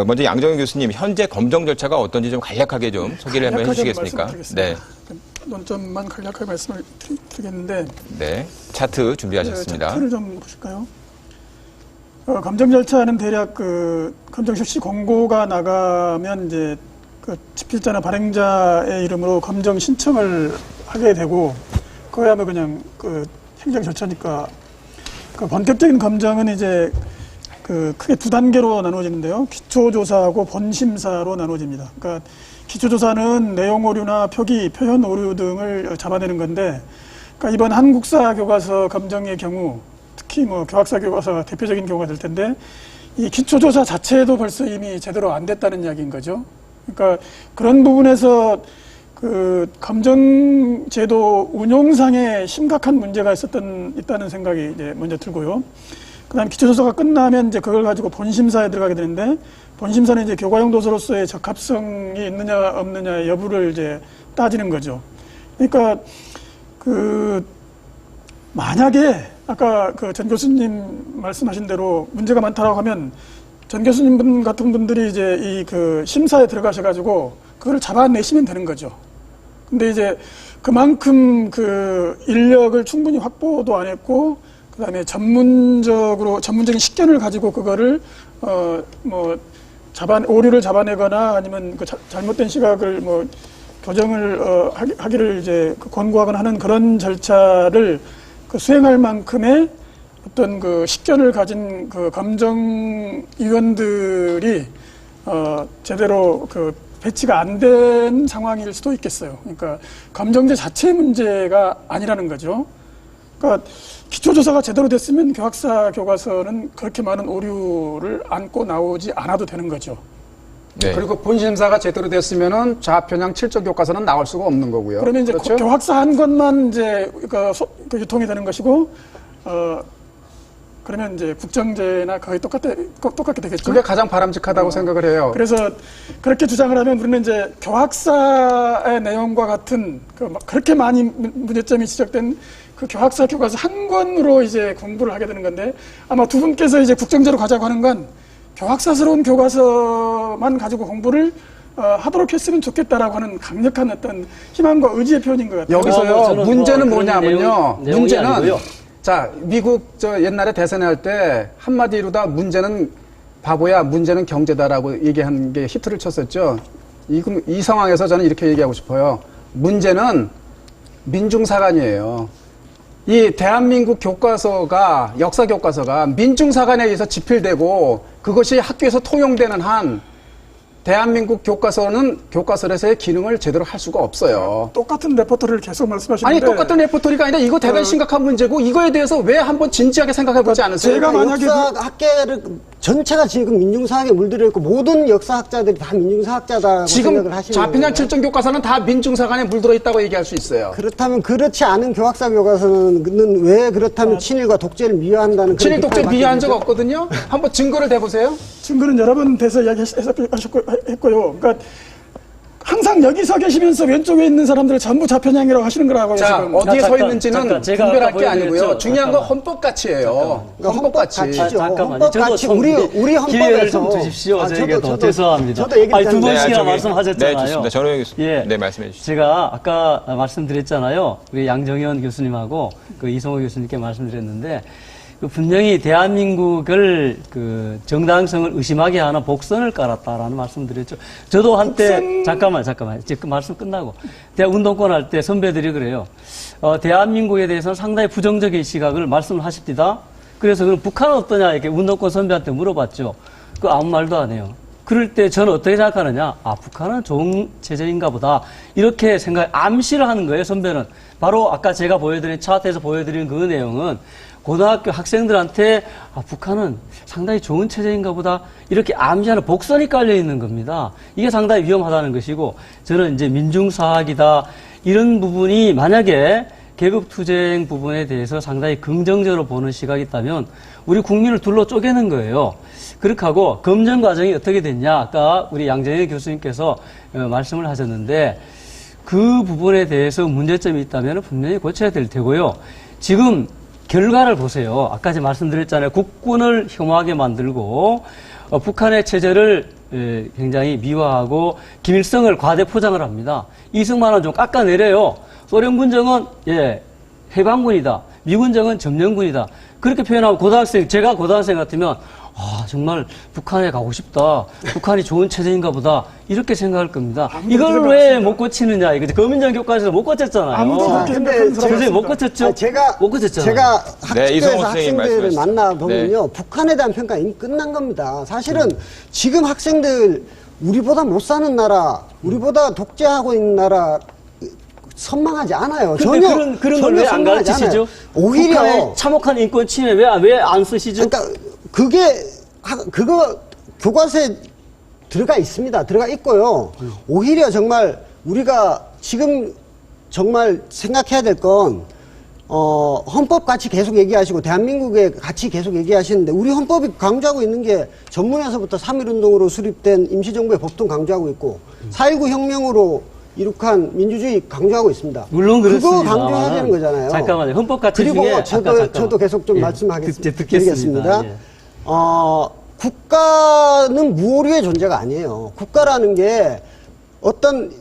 먼저 양정현 교수님, 현재 검정 절차가 어떤지 좀 간략하게 좀 소개를 한번 해주시겠습니까? 네. 논점만 간략하게 말씀을 드리겠는데. 네. 차트 준비하셨습니다. 네, 차트를 좀 보실까요? 검정 절차는 대략 그 검정 실시 공고가 나가면 이제 그 집필자나 발행자의 이름으로 검정 신청을 하게 되고, 그거야 뭐 그냥 그 행정 절차니까. 그 본격적인 검정은 이제 그 크게 두 단계로 나눠지는데요. 기초조사하고 본심사로 나눠집니다. 그러니까 기초조사는 내용 오류나 표기, 표현 오류 등을 잡아내는 건데, 그러니까 이번 한국사 교과서 검정의 경우, 특히 뭐 교학사 교과서가 대표적인 경우가 될 텐데, 이 기초조사 자체도 벌써 이미 제대로 안 됐다는 이야기인 거죠. 그러니까 그런 부분에서 그 감정제도 운용상에 심각한 문제가 있다는 생각이 이제 먼저 들고요. 그다음에 기초조사가 끝나면 이제 그걸 가지고 본심사에 들어가게 되는데, 본심사는 이제 교과용 도서로서의 적합성이 있느냐 없느냐의 여부를 이제 따지는 거죠. 그러니까 그 만약에 아까 그 전 교수님 말씀하신 대로 문제가 많다고 하면 전 교수님 분 같은 분들이 이제 이 그 심사에 들어가셔가지고 그걸 잡아내시면 되는 거죠. 근데 이제 그만큼 그 인력을 충분히 확보도 안 했고, 그다음에 전문적인 식견을 가지고 그거를 오류를 잡아내거나 아니면 그 잘못된 시각을 뭐 교정을 하기를 이제 권고하거나 하는 그런 절차를 그 수행할 만큼의 어떤 그 식견을 가진 그 감정위원들이 제대로 그 배치가 안 된 상황일 수도 있겠어요. 그러니까 감정제 자체의 문제가 아니라는 거죠. 그러니까 기초조사가 제대로 됐으면 교학사 교과서는 그렇게 많은 오류를 안고 나오지 않아도 되는 거죠. 네. 그리고 본심사가 제대로 됐으면은 좌편향 7조 교과서는 나올 수가 없는 거고요. 그러면 이제 그렇죠? 교학사 한 것만 이제 그 유통이 되는 것이고, 그러면 이제 국정제나 거의 똑같게 되겠죠. 그게 가장 바람직하다고 생각을 해요. 그래서 그렇게 주장을 하면 우리는 이제 교학사의 내용과 같은 그렇게 많이 문제점이 지적된 그 교학사 교과서 한 권으로 이제 공부를 하게 되는 건데, 아마 두 분께서 이제 국정제로 가자고 하는 건 교학사스러운 교과서만 가지고 공부를 하도록 했으면 좋겠다라고 하는 강력한 어떤 희망과 의지의 표현인 것 같아요. 여기서요, 문제는 그런 뭐냐면요. 문제는 아니고요. 자, 미국 옛날에 대선할 때 한마디로 다 문제는 바보야, 문제는 경제다라고 얘기한 게 히트를 쳤었죠. 이 상황에서 저는 이렇게 얘기하고 싶어요. 문제는 민중사관이에요. 이 대한민국 교과서가, 역사 교과서가 민중사관에 의해서 집필되고 그것이 학교에서 통용되는 한 대한민국 교과서에서의 기능을 제대로 할 수가 없어요. 똑같은 레퍼토리를 계속 말씀하시는데, 아니, 똑같은 레퍼토리가 아니라 이거 대단히 심각한 문제고, 이거에 대해서 왜 한번 진지하게 생각해보지 않으세요? 제가 만약에 역사학계를 전체가 지금 민중사학에 물들어 있고 모든 역사학자들이 다 민중사학자다라고 생각을 하시는 거예요. 좌편향 7정 교과서는 다 민중사관에 물들어 있다고 얘기할 수 있어요. 그렇다면 그렇지 않은 교학사 교과서는 왜 그렇다면 친일과 독재를 미화한다는 친일 그런 독재 비판을 미화한 적 받게 되죠? 없거든요. 한번 증거를 대보세요. 증거는 여러 번 돼서 이야기했고요. 그러니까 항상 여기 서 계시면서 왼쪽에 있는 사람들을 전부 좌편향이라고 하시는 거라고요. 자, 지금. 어디에 서 있는지는 제가 분별할 아까 게 아니고요. 보여드렸죠? 중요한 건 헌법가치예요. 헌법가치. 잠깐만요. 저도 헌법가치, 좀 우리 기회를 헌법에서- 좀 주십시오. 저에게 더 죄송합니다. 저도 얘기를 두 번씩이나 네, 말씀하셨잖아요. 네, 좋습니다. 전호영 교수님. 예. 네, 말씀해 주시죠. 제가 아까 말씀드렸잖아요. 우리 양정현 교수님하고 그 이성호 교수님께 말씀드렸는데, 그 분명히 대한민국을 그 정당성을 의심하게 하는 복선을 깔았다라는 말씀드렸죠. 저도 한때 잠깐만 이제 그 말씀 끝나고 운동권 할 때 선배들이 그래요. 대한민국에 대해서는 상당히 부정적인 시각을 말씀을 하십니다. 그래서 그럼 북한은 어떠냐 이렇게 운동권 선배한테 물어봤죠. 그 아무 말도 안 해요. 그럴 때 저는 어떻게 생각하느냐? 아, 북한은 좋은 체제인가 보다. 이렇게 암시를 하는 거예요, 선배는. 바로 아까 제가 차트에서 보여드린 그 내용은 고등학교 학생들한테 아, 북한은 상당히 좋은 체제인가 보다. 이렇게 암시하는 복선이 깔려 있는 겁니다. 이게 상당히 위험하다는 것이고, 저는 이제 민중사학이다. 이런 부분이 만약에 계급투쟁 부분에 대해서 상당히 긍정적으로 보는 시각이 있다면 우리 국민을 둘로 쪼개는 거예요. 그렇게 하고 검증 과정이 어떻게 됐냐. 아까 우리 양정현 교수님께서 말씀을 하셨는데 그 부분에 대해서 문제점이 있다면 분명히 고쳐야 될 테고요. 지금 결과를 보세요. 아까 제가 말씀드렸잖아요. 국군을 혐오하게 만들고 북한의 체제를 굉장히 미화하고 김일성을 과대 포장을 합니다. 이승만은 좀 깎아내려요. 소련 군정은 해방군이다. 미군정은 점령군이다. 그렇게 표현하면 제가 고등학생 같으면 아, 정말 북한에 가고 싶다. 북한이 좋은 체제인가 보다. 이렇게 생각할 겁니다. 이걸 왜 못 고치느냐. 이거 검인정 교과서에서 못 고쳤잖아요. 선생님 못 고쳤죠? 못 고쳤잖아요. 제가 이성호 학교에서 선생님 학생들을 말씀하시죠. 만나보면요. 북한에 대한 평가는 이미 끝난 겁니다. 사실은 지금 학생들 우리보다 못 사는 나라, 우리보다 독재하고 있는 나라 선망하지 않아요. 전혀 그런 걸 왜 안 가르치시죠? 오히려 북한의 참혹한 인권 침해 왜 안 쓰시죠? 그러니까 그거 교과서에 들어가 있습니다. 들어가 있고요. 오히려 정말 우리가 지금 정말 생각해야 될 건 헌법 가치 계속 얘기하시고 대한민국의 가치 계속 얘기하시는데 우리 헌법이 강조하고 있는 게 전문에서부터 3.1운동으로 수립된 임시정부의 법통 강조하고 있고 4.19 혁명으로 이룩한 민주주의 강조하고 있습니다. 물론 그렇습니다. 그거 강조해야 되는 거잖아요. 잠깐만요. 헌법 가치 그리고 중에 저도 계속 좀 예, 말씀하겠습니다. 예. 국가는 무오류의 존재가 아니에요. 국가라는 게 어떤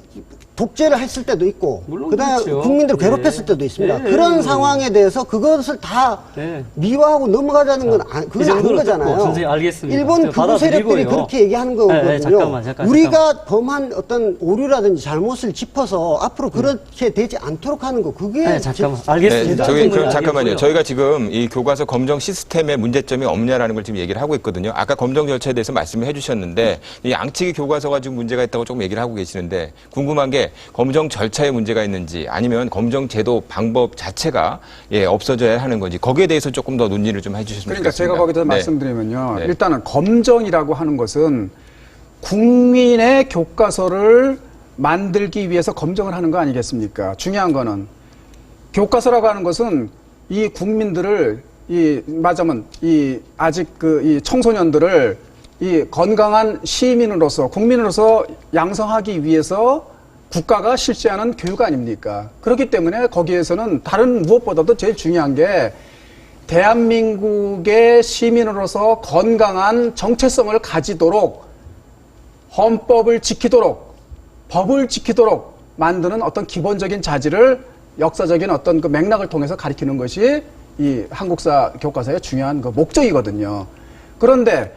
독재를 했을 때도 있고, 그다음에 그렇죠. 국민들을 괴롭혔을 때도 있습니다. 예, 그런 예, 상황에 대해서 그것을 다 예. 미화하고 넘어가자는 건 그건 아닌 거잖아요. 선생님 알겠습니다. 일본 극우 세력들이 그렇게 얘기하는 거거든요. 잠깐만. 우리가 범한 어떤 오류라든지 잘못을 짚어서 앞으로 그렇게 되지 않도록 하는 거, 그게 잠깐만. 알겠습니다. 그럼 잠깐만요. 저희가 지금 이 교과서 검정 시스템에 문제점이 없냐라는 걸 지금 얘기를 하고 있거든요. 아까 검정 절차에 대해서 말씀을 해주셨는데 이 양측이 교과서가 지금 문제가 있다고 조금 얘기를 하고 계시는데 궁금한 게 검정 절차에 문제가 있는지 아니면 검정 제도 방법 자체가 없어져야 하는 건지 거기에 대해서 조금 더 논의를 좀 해주셨으면 그러니까 좋겠습니다. 제가 거기서 네. 말씀드리면요. 네. 일단은 검정이라고 하는 것은 국민의 교과서를 만들기 위해서 검정을 하는 거 아니겠습니까? 중요한 거는 교과서라고 하는 것은 이 국민들을 말하자면 아직 이 청소년들을 이 건강한 시민으로서 국민으로서 양성하기 위해서 국가가 실시하는 교육 아닙니까? 그렇기 때문에 거기에서는 다른 무엇보다도 제일 중요한 게 대한민국의 시민으로서 건강한 정체성을 가지도록 헌법을 지키도록 법을 지키도록 만드는 어떤 기본적인 자질을 역사적인 어떤 그 맥락을 통해서 가리키는 것이 이 한국사 교과서의 중요한 그 목적이거든요. 그런데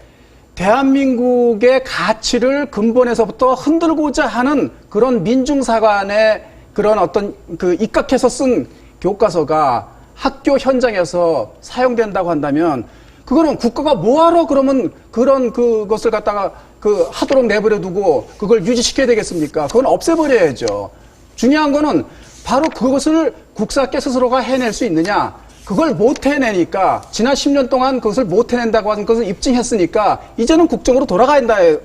대한민국의 가치를 근본에서부터 흔들고자 하는 그런 민중사관의 그런 어떤 그 입각해서 쓴 교과서가 학교 현장에서 사용된다고 한다면 그거는 국가가 뭐하러 그러면 그런 그것을 갖다가 하도록 내버려 두고 그걸 유지시켜야 되겠습니까? 그건 없애버려야죠. 중요한 거는 바로 그것을 국사학계 스스로가 해낼 수 있느냐. 그걸 못 해내니까 지난 10년 동안 그것을 못 해낸다고 하는 것을 입증했으니까 이제는 국정으로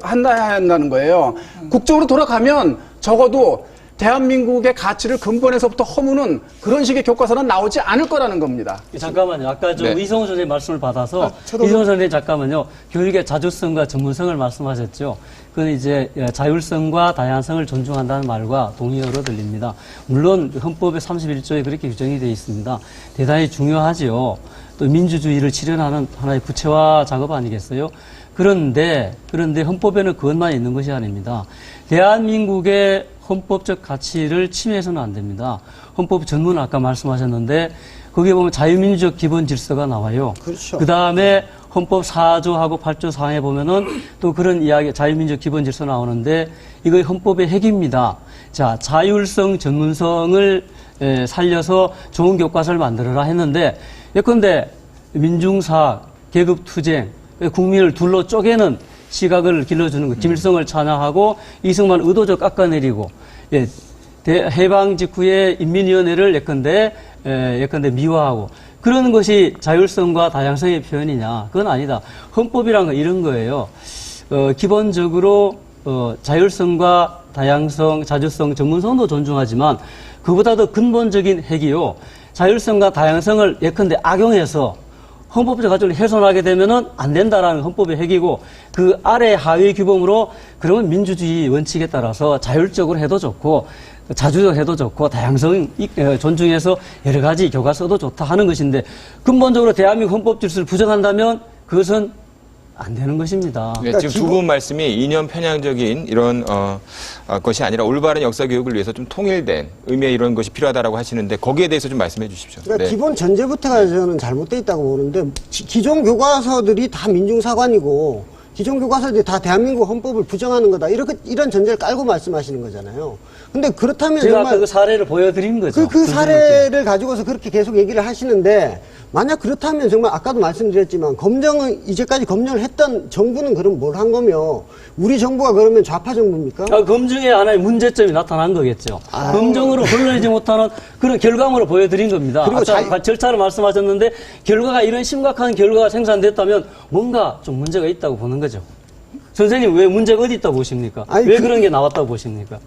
한다는 거예요. 국정으로 돌아가면 적어도 대한민국의 가치를 근본에서부터 허무는 그런 식의 교과서는 나오지 않을 거라는 겁니다. 잠깐만요. 아까 이성호 선생님 말씀을 받아서 이성호 선생님 잠깐만요. 교육의 자주성과 전문성을 말씀하셨죠. 그건 이제 자율성과 다양성을 존중한다는 말과 동의어로 들립니다. 물론 헌법의 31조에 그렇게 규정이 되어 있습니다. 대단히 중요하지요. 또 민주주의를 실현하는 하나의 구체화 작업 아니겠어요? 그런데 헌법에는 그것만 있는 것이 아닙니다. 대한민국의 헌법적 가치를 침해해서는 안 됩니다. 헌법 전문 아까 말씀하셨는데 거기에 보면 자유민주적 기본 질서가 나와요. 그렇죠. 그 다음에 헌법 4조하고 8조 사항에 보면은 또 그런 이야기 자유민주적 기본 질서 나오는데 이거 헌법의 핵입니다. 자, 자율성, 전문성을 살려서 좋은 교과서를 만들어라 했는데 예컨대 민중사, 계급투쟁, 국민을 둘러 쪼개는 시각을 길러주는 거, 김일성을 찬양하고 이승만 의도적 깎아내리고, 해방 직후에 인민위원회를 예컨대 미화하고, 그러는 것이 자율성과 다양성의 표현이냐? 그건 아니다. 헌법이란 건 이런 거예요. 기본적으로, 자율성과 다양성, 자주성, 전문성도 존중하지만, 그보다 더 근본적인 핵이요. 자율성과 다양성을 예컨대 악용해서 헌법적 가치를 훼손하게 되면은 안 된다라는 헌법의 핵이고 그 아래 하위 규범으로 그러면 민주주의 원칙에 따라서 자율적으로 해도 좋고 자주적 해도 좋고 다양성 존중해서 여러 가지 교과서도 좋다 하는 것인데 근본적으로 대한민국 헌법 질서를 부정한다면 그것은 안 되는 것입니다. 네, 지금 두 분 말씀이 이념 편향적인 이런 것이 아니라 올바른 역사 교육을 위해서 좀 통일된 의미의 이런 것이 필요하다라고 하시는데 거기에 대해서 좀 말씀해 주십시오. 그러니까 네. 기본 전제부터가 저는 잘못되어 있다고 보는데 기존 교과서들이 다 민중사관이고 기존 교과서들이 다 대한민국 헌법을 부정하는 거다. 이런 전제를 깔고 말씀하시는 거잖아요. 근데 그렇다면 제가 정말 아까 그 사례를 보여드린 거죠. 그 사례를 가지고서 그렇게 계속 얘기를 하시는데 만약 그렇다면 정말 아까도 말씀드렸지만 검정은 이제까지 검증을 했던 정부는 그럼 뭘 한 거며 우리 정부가 그러면 좌파 정부입니까? 검증에 하나의 문제점이 나타난 거겠죠. 검증으로 걸러내지 못하는 그런 결과물을 보여드린 겁니다. 그리고 아까 절차를 말씀하셨는데 결과가 이런 심각한 결과가 생산됐다면 뭔가 좀 문제가 있다고 보는 거죠. 선생님 왜 문제가 어디 있다고 보십니까? 왜 그런 게 나왔다고 보십니까?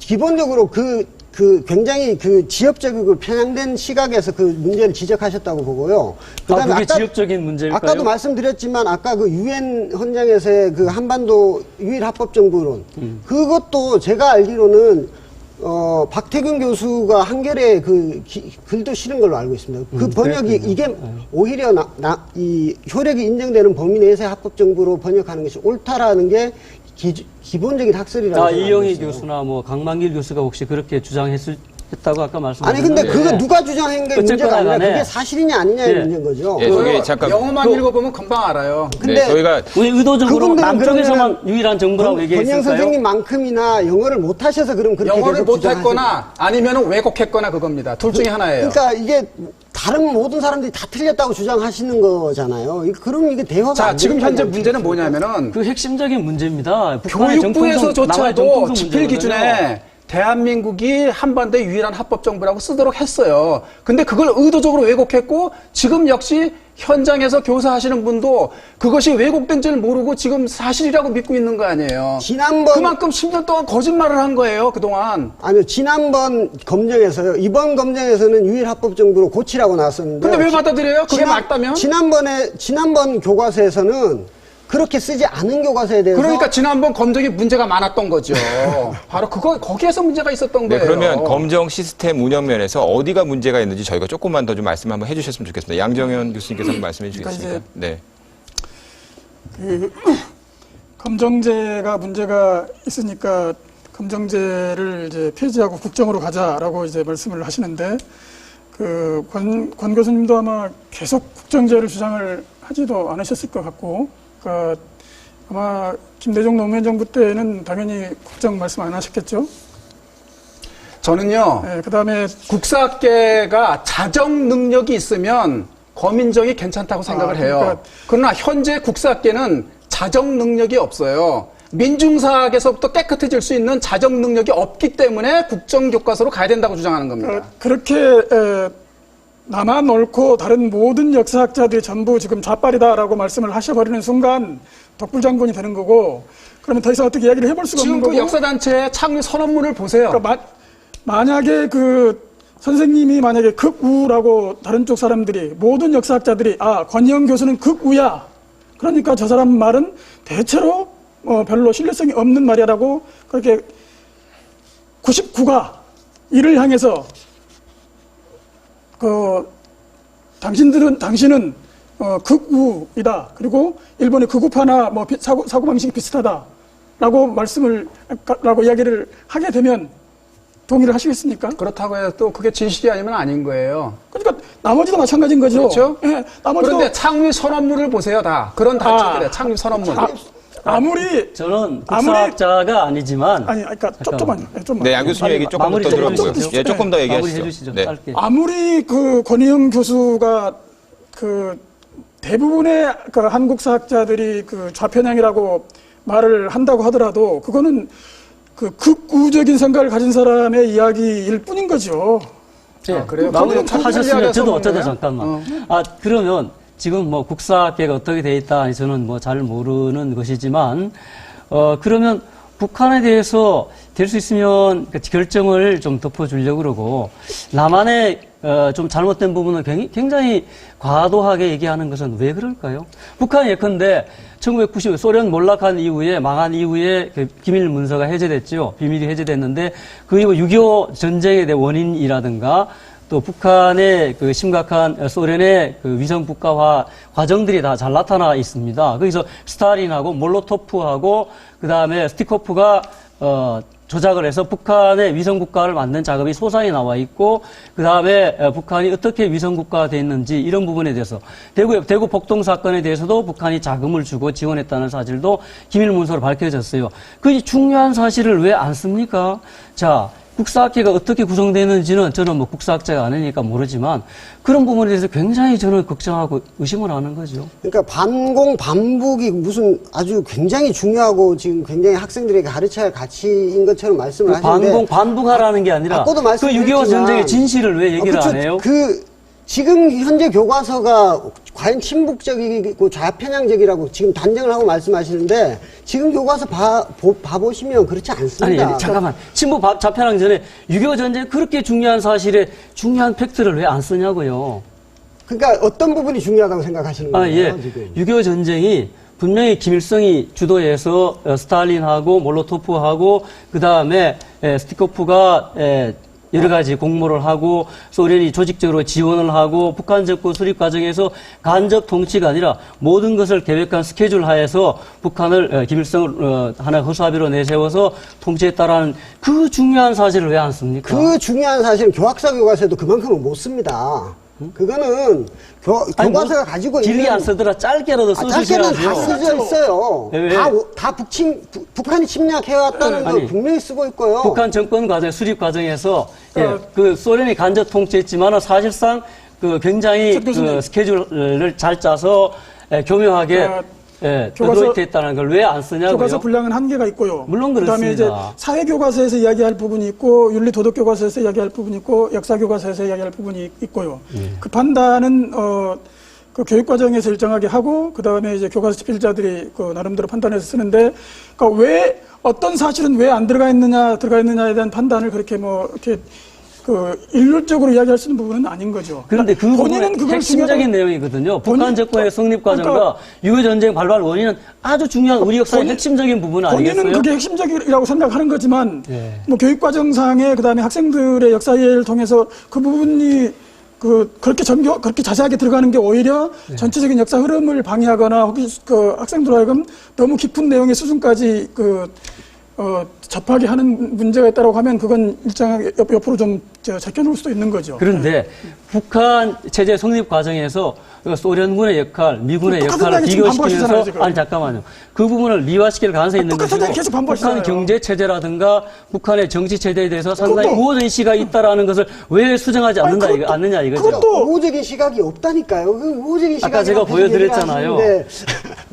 기본적으로 굉장히 지역적이고 편향된 시각에서 그 문제를 지적하셨다고 보고요. 그다음에 그게 지역적인 문제일까요? 아까도 말씀드렸지만 아까 그 유엔 헌장에서의 그 한반도 유일 합법 정부론 그것도 제가 알기로는 박태균 교수가 한겨레 글도 실은 걸로 알고 있습니다. 그 번역이 이게 오히려 이 효력이 인정되는 범위 내에서의 합법 정부로 번역하는 것이 옳다라는 게 기본적인 학설이라고 생각합니다. 이영희 교수나 뭐 강만길 교수가 혹시 그렇게 주장했다고 아까 말씀하셨는데 아니 근데 그거 누가 주장한 게 문제가 아니라 그게 사실이냐 아니냐의 문제인 거죠. 예, 저기 잠깐 영어만 읽어보면 금방 알아요. 근데 저희가 우리 의도적으로 그분들은 남쪽에서만 유일한 정부라고 권영 얘기했을까요? 선생님만큼이나 영어를 못하셔서 그렇게 영어를 계속 주장하시는 못했거나 아니면 왜곡했거나 그겁니다. 둘 중에 하나예요. 그러니까 이게 다른 모든 사람들이 다 틀렸다고 주장하시는 거잖아요. 그럼 이게 대화가 자, 안 지금 되는 현재 거 아니에요? 문제는 뭐냐면은 그 핵심적인 문제입니다. 북한의 남한의 교육부에서조차도 정통성 집필 문제거든요. 기준에 대한민국이 한반도의 유일한 합법 정부라고 쓰도록 했어요. 근데 그걸 의도적으로 왜곡했고 지금 역시 현장에서 교사하시는 분도 그것이 왜곡된지를 모르고 지금 사실이라고 믿고 있는 거 아니에요. 지난번 그만큼 10년 동안 거짓말을 한 거예요, 그동안. 아니요, 지난번 검정에서요. 이번 검정에서는 유일 합법 정부로 고치라고 나왔었는데. 근데 왜 받아들여요? 그게 맞다면? 지난번 교과서에서는 그렇게 쓰지 않은 교과서에 대해서. 그러니까 지난번 검정이 문제가 많았던 거죠. 바로 거기에서 문제가 있었던 네, 거예요. 그러면 검정 시스템 운영 면에서 어디가 문제가 있는지 저희가 조금만 더 좀 말씀 한번 해주셨으면 좋겠습니다. 양정현 교수님께서 한번 말씀해 주시겠습니까? 네. 검정제가 문제가 있으니까 검정제를 이제 폐지하고 국정으로 가자라고 이제 말씀을 하시는데 권 교수님도 아마 계속 국정제를 주장을 하지도 않으셨을 것 같고, 그러니까 아마 김대중 노무현 정부 때는 당연히 국정 말씀 안 하셨겠죠. 저는요. 네, 그다음에 국사학계가 자정 능력이 있으면 검인정이 괜찮다고 생각을 해요. 그러니까 그러나 현재 국사학계는 자정 능력이 없어요. 민중사학에서부터 깨끗해질 수 있는 자정 능력이 없기 때문에 국정교과서로 가야 된다고 주장하는 겁니다. 그렇게 나만 옳고 다른 모든 역사학자들이 전부 지금 좌빨이다라고 말씀을 하셔버리는 순간 덕불장군이 되는 거고, 그러면 더 이상 어떻게 이야기를 해볼 수가 없는 지금 거고. 그 역사단체의 창립 선언문을 보세요. 그러니까 만약에 선생님이 만약에 극우라고 다른 쪽 사람들이, 모든 역사학자들이 권영 교수는 극우야, 그러니까 저 사람 말은 대체로 별로 신뢰성이 없는 말이라고 그렇게 99가 이를 향해서 당신은 극우이다. 그리고 일본의 극우파나 사고방식이 비슷하다라고 라고 이야기를 하게 되면 동의를 하시겠습니까? 그렇다고 해서 또 그게 진실이 아니면 아닌 거예요. 그러니까 나머지도 마찬가지인 거죠. 그렇죠? 네, 나머지도. 그런데 창립 선언문을 보세요, 다. 그런 단체들의 창립 선언문. 아무리 저는 국사학자가 아니지만 그러니까 좀만. 네, 양 교수님 얘기 조금 더 들어보고요. 예, 조금 더 얘기하시죠. 마무리 해주시죠. 네. 짧게. 아무리 권희영 교수가 대부분의 한국사학자들이 좌편향이라고 말을 한다고 하더라도 그거는 극우적인 생각을 가진 사람의 이야기일 뿐인 거죠. 네, 그래요? 마무리 그거는 하셨으면 저도 그런 어쩌다 거예요? 잠깐만. 그러면 지금 국사학계가 어떻게 돼 있다, 아니 저는 잘 모르는 것이지만, 그러면 북한에 대해서 될 수 있으면 결정을 좀 덮어주려고 그러고, 남한의 좀 잘못된 부분을 굉장히 과도하게 얘기하는 것은 왜 그럴까요? 북한이 예컨대 1990 소련 몰락한 이후에, 망한 이후에 기밀 문서가 해제됐죠. 비밀이 해제됐는데 그 이후 6.25 전쟁에 대한 원인이라든가 또 북한의 심각한 소련의 위성 국가화 과정들이 다 잘 나타나 있습니다. 거기서 스탈린하고 몰로토프하고 그 다음에 스티코프가 조작을 해서 북한의 위성국가를 만든 작업이 소상히 나와 있고, 그 다음에 북한이 어떻게 위성국가가 됐는지 이런 부분에 대해서 대구 폭동 사건에 대해서도 북한이 자금을 주고 지원했다는 사실도 기밀문서로 밝혀졌어요. 그 중요한 사실을 왜 안 씁니까? 자, 국사학계가 어떻게 구성되는지는 저는 국사학자가 아니니까 모르지만 그런 부분에 대해서 굉장히 저는 걱정하고 의심을 하는 거죠. 그러니까 반공, 반북이 무슨 아주 굉장히 중요하고 지금 굉장히 학생들에게 가르쳐야 할 가치인 것처럼 말씀을 하시는데. 반공, 반북하라는 게 아니라 그 6.25 전쟁의 진실을 왜 얘기를 안 해요? 지금 현재 교과서가 과연 친북적이고 좌편향적이라고 지금 단정을 하고 말씀하시는데 지금 교과서 봐보시면 그렇지 않습니다. 아니 잠깐만. 친북 좌편향 전에 6.25 전쟁 그렇게 중요한 사실에 중요한 팩트를 왜 안 쓰냐고요. 그러니까 어떤 부분이 중요하다고 생각하시는 거예요? 예. 지금? 6.25 전쟁이 분명히 김일성이 주도해서 스탈린하고 몰로토프하고 그 다음에 스티코프가 여러 가지 공모를 하고 소련이 조직적으로 지원을 하고 북한 정권 수립 과정에서 간접 통치가 아니라 모든 것을 계획한 스케줄 하에서 북한을 김일성을 하나의 허수아비로 내세워서 통치했다라는 그 중요한 사실을 왜 안 씁니까? 그 중요한 사실은 교학사 교과서에도 그만큼은 못 씁니다. 그거는 교과서가 가지고 길게 있는 안 쓰더라 짧게라도 짧게는 써주셔야죠. 다 쓰져 있어요. 왜? 다 북한이 침략해왔다는 걸 분명히 쓰고 있고요. 북한 정권 과정, 수립 과정에서 그 소련이 간접 통치했지만 사실상 그 굉장히 그 스케줄을 잘 짜서 교묘하게 교도했다는 걸 왜 안 쓰냐고요? 교과서 분량은 한계가 있고요. 물론 그다음에 이제 그렇습니다. 사회교과서에서 이야기할 부분이 있고 윤리도덕교과서에서 이야기할 부분이 있고 역사교과서에서 이야기할 부분이 있고요. 그 판단은 그 교육과정에서 일정하게 하고 그다음에 이제 교과서 집필자들이 그 나름대로 판단해서 쓰는데 그러니까 왜 어떤 사실은 왜 안 들어가 있느냐에 대한 판단을 그렇게 뭐 이렇게 그 일률적으로 이야기할 수 있는 부분은 아닌 거죠. 그런데 그 본인은 부분은 핵심적인 내용이거든요. 북한 정권의 성립 과정과 6.25 전쟁 발발 원인은 아주 중요한 우리 역사의 핵심적인 부분 아니겠어요? 본인은 그게 핵심적이라고 생각하는 거지만 뭐 교육과정상에 그다음에 학생들의 역사 이해를 통해서 그 부분이 그렇게 그렇게 자세하게 들어가는 게 오히려 전체적인 역사 흐름을 방해하거나 혹시 그 학생들 하여금 너무 깊은 내용의 수준까지 접하게 하는 문제가 있다고 하면 그건 일정하게 옆으로 좀 제껴놓을 수도 있는 거죠. 그런데 북한 체제 성립 과정에서 소련군의 역할, 미군의 역할을 비교시키면서 아니 잠깐만요. 그 부분을 미화시킬 가능성이 있는 것이고 북한 경제 체제라든가 북한의 정치 체제에 대해서 상당히 우호적인 시각이 있다라는 것을 왜 수정하지 않느냐 이거죠. 그것도 우호적인 시각이 없다니까요. 그 우호적인 시각 아까 제가 보여드렸잖아요.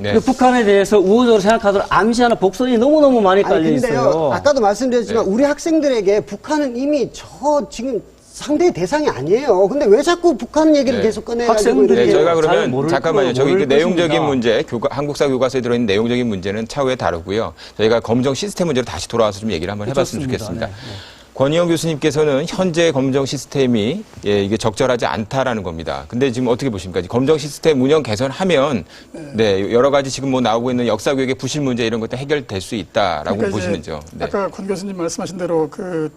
그 북한에 대해서 우호적으로 생각하도록 암시하는 복선이 너무너무 많이 깔려 있어요. 아까도 말씀드렸지만 우리 학생들에게 북한은 이미 지금 상대의 대상이 아니에요. 근데 왜 자꾸 북한 얘기를 계속 꺼내가지고 저희가 그러면 잠깐만요. 저기 그 내용적인 문제, 한국사 교과서에 들어있는 내용적인 문제는 차후에 다루고요. 저희가 검정 시스템 문제로 다시 돌아와서 좀 얘기를 한번 해봤으면 좋겠습니다. 권희영 교수님께서는 현재 검정 시스템이 이게 적절하지 않다라는 겁니다. 근데 지금 어떻게 보십니까? 검정 시스템 운영 개선하면 여러 가지 지금 뭐 나오고 있는 역사 교육의 부실 문제 이런 것도 해결될 수 있다라고 그러니까 보시는죠. 아까 권 교수님 말씀하신 대로 그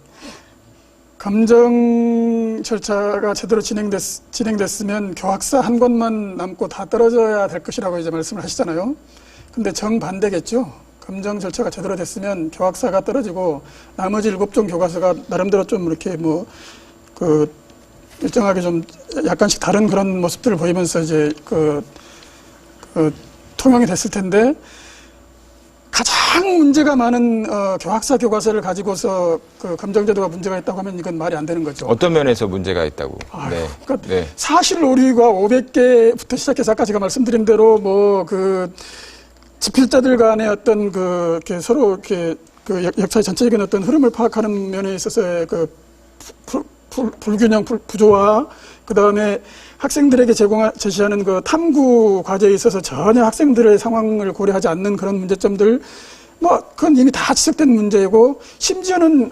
검정 절차가 제대로 진행됐으면 교학사 한 권만 남고 다 떨어져야 될 것이라고 이제 말씀을 하시잖아요. 근데 정반대겠죠. 검정 절차가 제대로 됐으면 교학사가 떨어지고 나머지 7종 교과서가 나름대로 좀 이렇게 일정하게 좀 약간씩 다른 그런 모습들을 보이면서 이제 통용이 됐을 텐데 가장 문제가 많은 교학사 교과서를 가지고서 그 검정제도가 문제가 있다고 하면 이건 말이 안 되는 거죠. 어떤 면에서 문제가 있다고? 그러니까 사실 오류가 500개부터 시작해서 아까 제가 말씀드린 대로 집필자들 간의 어떤 서로 이렇게 역사의 전체적인 어떤 흐름을 파악하는 면에 있어서의 불균형, 부조화, 그 다음에 학생들에게 제시하는 그 탐구 과제에 있어서 전혀 학생들의 상황을 고려하지 않는 그런 문제점들, 그건 이미 다 지적된 문제이고, 심지어는,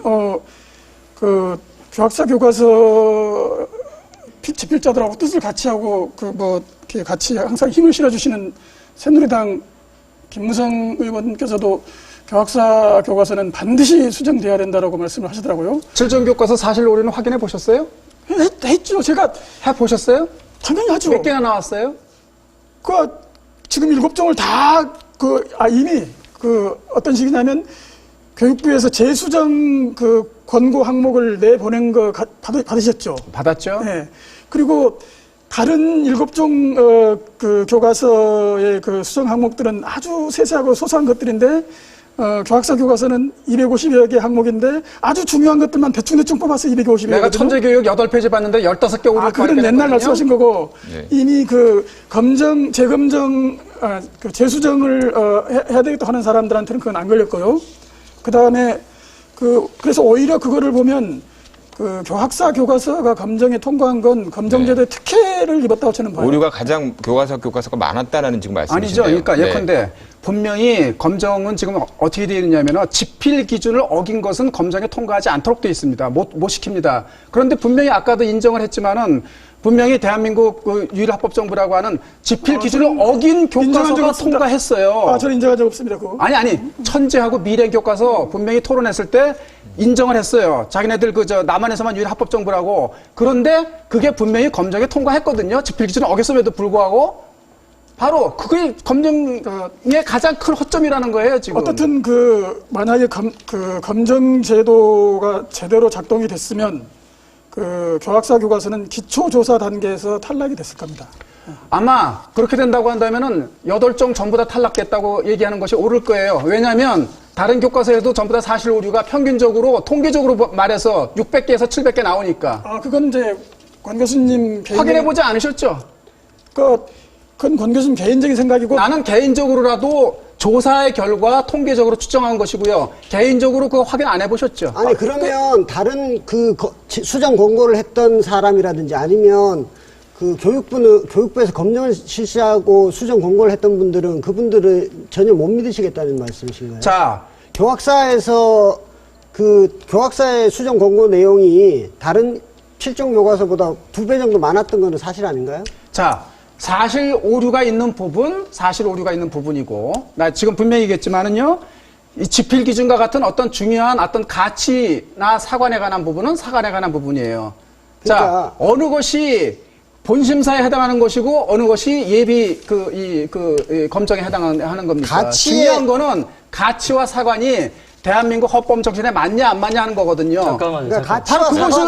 교학사 교과서 집필자들하고 뜻을 같이 하고, 이렇게 같이 항상 힘을 실어주시는 새누리당 김무성 의원께서도 교학사 교과서는 반드시 수정돼야 된다라고 말씀을 하시더라고요. 7종 교과서 사실 오류는 확인해 보셨어요? 했죠. 제가 해보셨어요? 당연히 하죠. 몇 개나 나왔어요? 지금 7종을 다 이미 어떤 식이냐면 교육부에서 재수정 권고 항목을 내보낸 거 받으셨죠? 받았죠. 네. 그리고 다른 7종 교과서의 수정 항목들은 아주 세세하고 소소한 것들인데 교학사 교과서는 250여 개 항목인데 아주 중요한 것들만 대충 뽑아서 250여 개. 내가 천재교육 8페이지 봤는데 15개 오류를 그건 옛날 말씀하신 거고 이미 재수정을 해야 되겠다 하는 사람들한테는 그건 안 걸렸고요. 그 다음에 그래서 오히려 그거를 보면 그 교학사 교과서가 검정에 통과한 건 검정제도의 특혜를 입었다고 저는 봐요. 오류가 가장 교과서가 많았다라는 지금 말씀이신데요. 아니죠. 그러니까 예컨대 분명히 검정은 지금 어떻게 되어 있냐면은 지필 기준을 어긴 것은 검정에 통과하지 않도록 되어 있습니다. 못 시킵니다. 그런데 분명히 아까도 인정을 했지만은 분명히 대한민국 그 유일합법정부라고 하는 지필 기준을 어긴 교과서가 통과했어요. 저는 인정한 적 없습니다. 그거. 아니 천재하고 미래 교과서 분명히 토론했을 때 인정을 했어요. 자기네들 남한에서만 유일합법정부라고. 그런데 그게 분명히 검정에 통과했거든요. 지필 기준을 어겼음에도 불구하고. 바로 그게 검정의 가장 큰 허점이라는 거예요, 지금. 어떻든 만약에 검정 제도가 제대로 작동이 됐으면 그 교학사 교과서는 기초조사 단계에서 탈락이 됐을 겁니다. 아마 그렇게 된다고 한다면은 8종 전부 다 탈락됐다고 얘기하는 것이 옳을 거예요. 왜냐하면 다른 교과서에도 전부 다 사실 오류가 평균적으로 통계적으로 말해서 600개에서 700개 나오니까. 그건 이제 권 교수님 확인해 보지 않으셨죠? 그건 권 교수님 개인적인 생각이고 나는 개인적으로라도 조사의 결과 통계적으로 추정한 것이고요. 개인적으로 그거 확인 안 해보셨죠? 아니 그러면 다른 수정 권고를 했던 사람이라든지 아니면 그 교육부에서 검정을 실시하고 수정 권고를 했던 분들은 그분들을 전혀 못 믿으시겠다는 말씀이신가요? 자, 교학사에서 교학사의 수정 권고 내용이 다른 7종 교과서보다 2배 정도 많았던 건 사실 아닌가요? 자, 사실 오류가 있는 부분이고, 나 지금 분명히 얘기했지만은요, 이 지필 기준과 같은 어떤 중요한 어떤 가치나 사관에 관한 부분은 사관에 관한 부분이에요. 그러니까. 자, 어느 것이 본심사에 해당하는 것이고, 어느 것이 예비 검정에 해당하는 겁니까? 중요한 거는 가치와 사관이 대한민국 헌법 정신에 맞냐 안 맞냐 하는 거거든요. 잠깐만요. 바로 그것을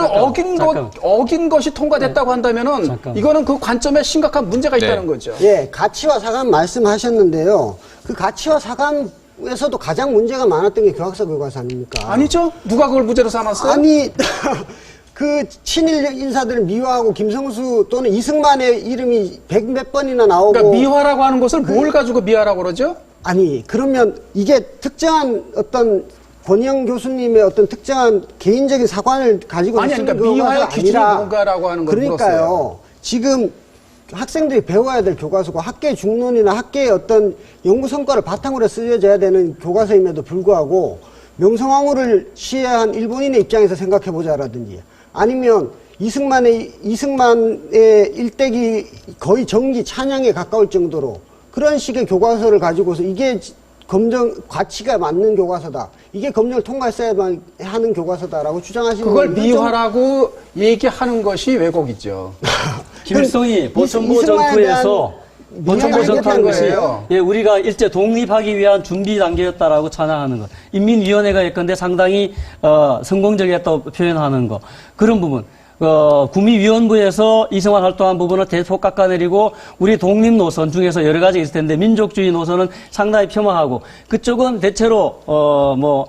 어긴 것이 통과됐다고 한다면은 이거는 그 관점에 심각한 문제가 있다는 거죠. 예, 가치와 사관 말씀하셨는데요. 그 가치와 사관에서도 가장 문제가 많았던 게 교학사 교과서 아닙니까? 아니죠? 누가 그걸 무죄로 삼았어요? 아니, 그 친일 인사들을 미화하고 김성수 또는 이승만의 이름이 100몇 번이나 나오고. 그러니까 미화라고 하는 것을 뭘 가지고 미화라고 그러죠? 아니, 그러면 이게 특정한 어떤 권영 교수님의 어떤 특정한 개인적인 사관을 가지고 그러니까 미화의 기준이 뭔가라고 하는 걸 그러니까요. 물었어요. 지금 학생들이 배워야 될 교과서고 학계의 중론이나 학계의 어떤 연구 성과를 바탕으로 쓰여져야 되는 교과서임에도 불구하고 명성황후를 시해한 일본인의 입장에서 생각해보자라든지 아니면 이승만의 일대기 거의 정기 찬양에 가까울 정도로 그런 식의 교과서를 가지고서 이게 검정 가치가 맞는 교과서다. 이게 검정을 통과했어야만 하는 교과서다라고 주장하시는 그걸 미화라고 얘기하는 것이 왜곡이죠. 김일성이 보천보 전투에서 보천보 전투한 것이 우리가 일제 독립하기 위한 준비 단계였다라고 찬양하는 것. 인민위원회가 예컨대 상당히 성공적이었다고 표현하는 것. 그런 부분. 구미위원부에서 이승만 활동한 부분을 대폭 깎아내리고 우리 독립 노선 중에서 여러 가지 있을 텐데 민족주의 노선은 상당히 폄하하고 그쪽은 대체로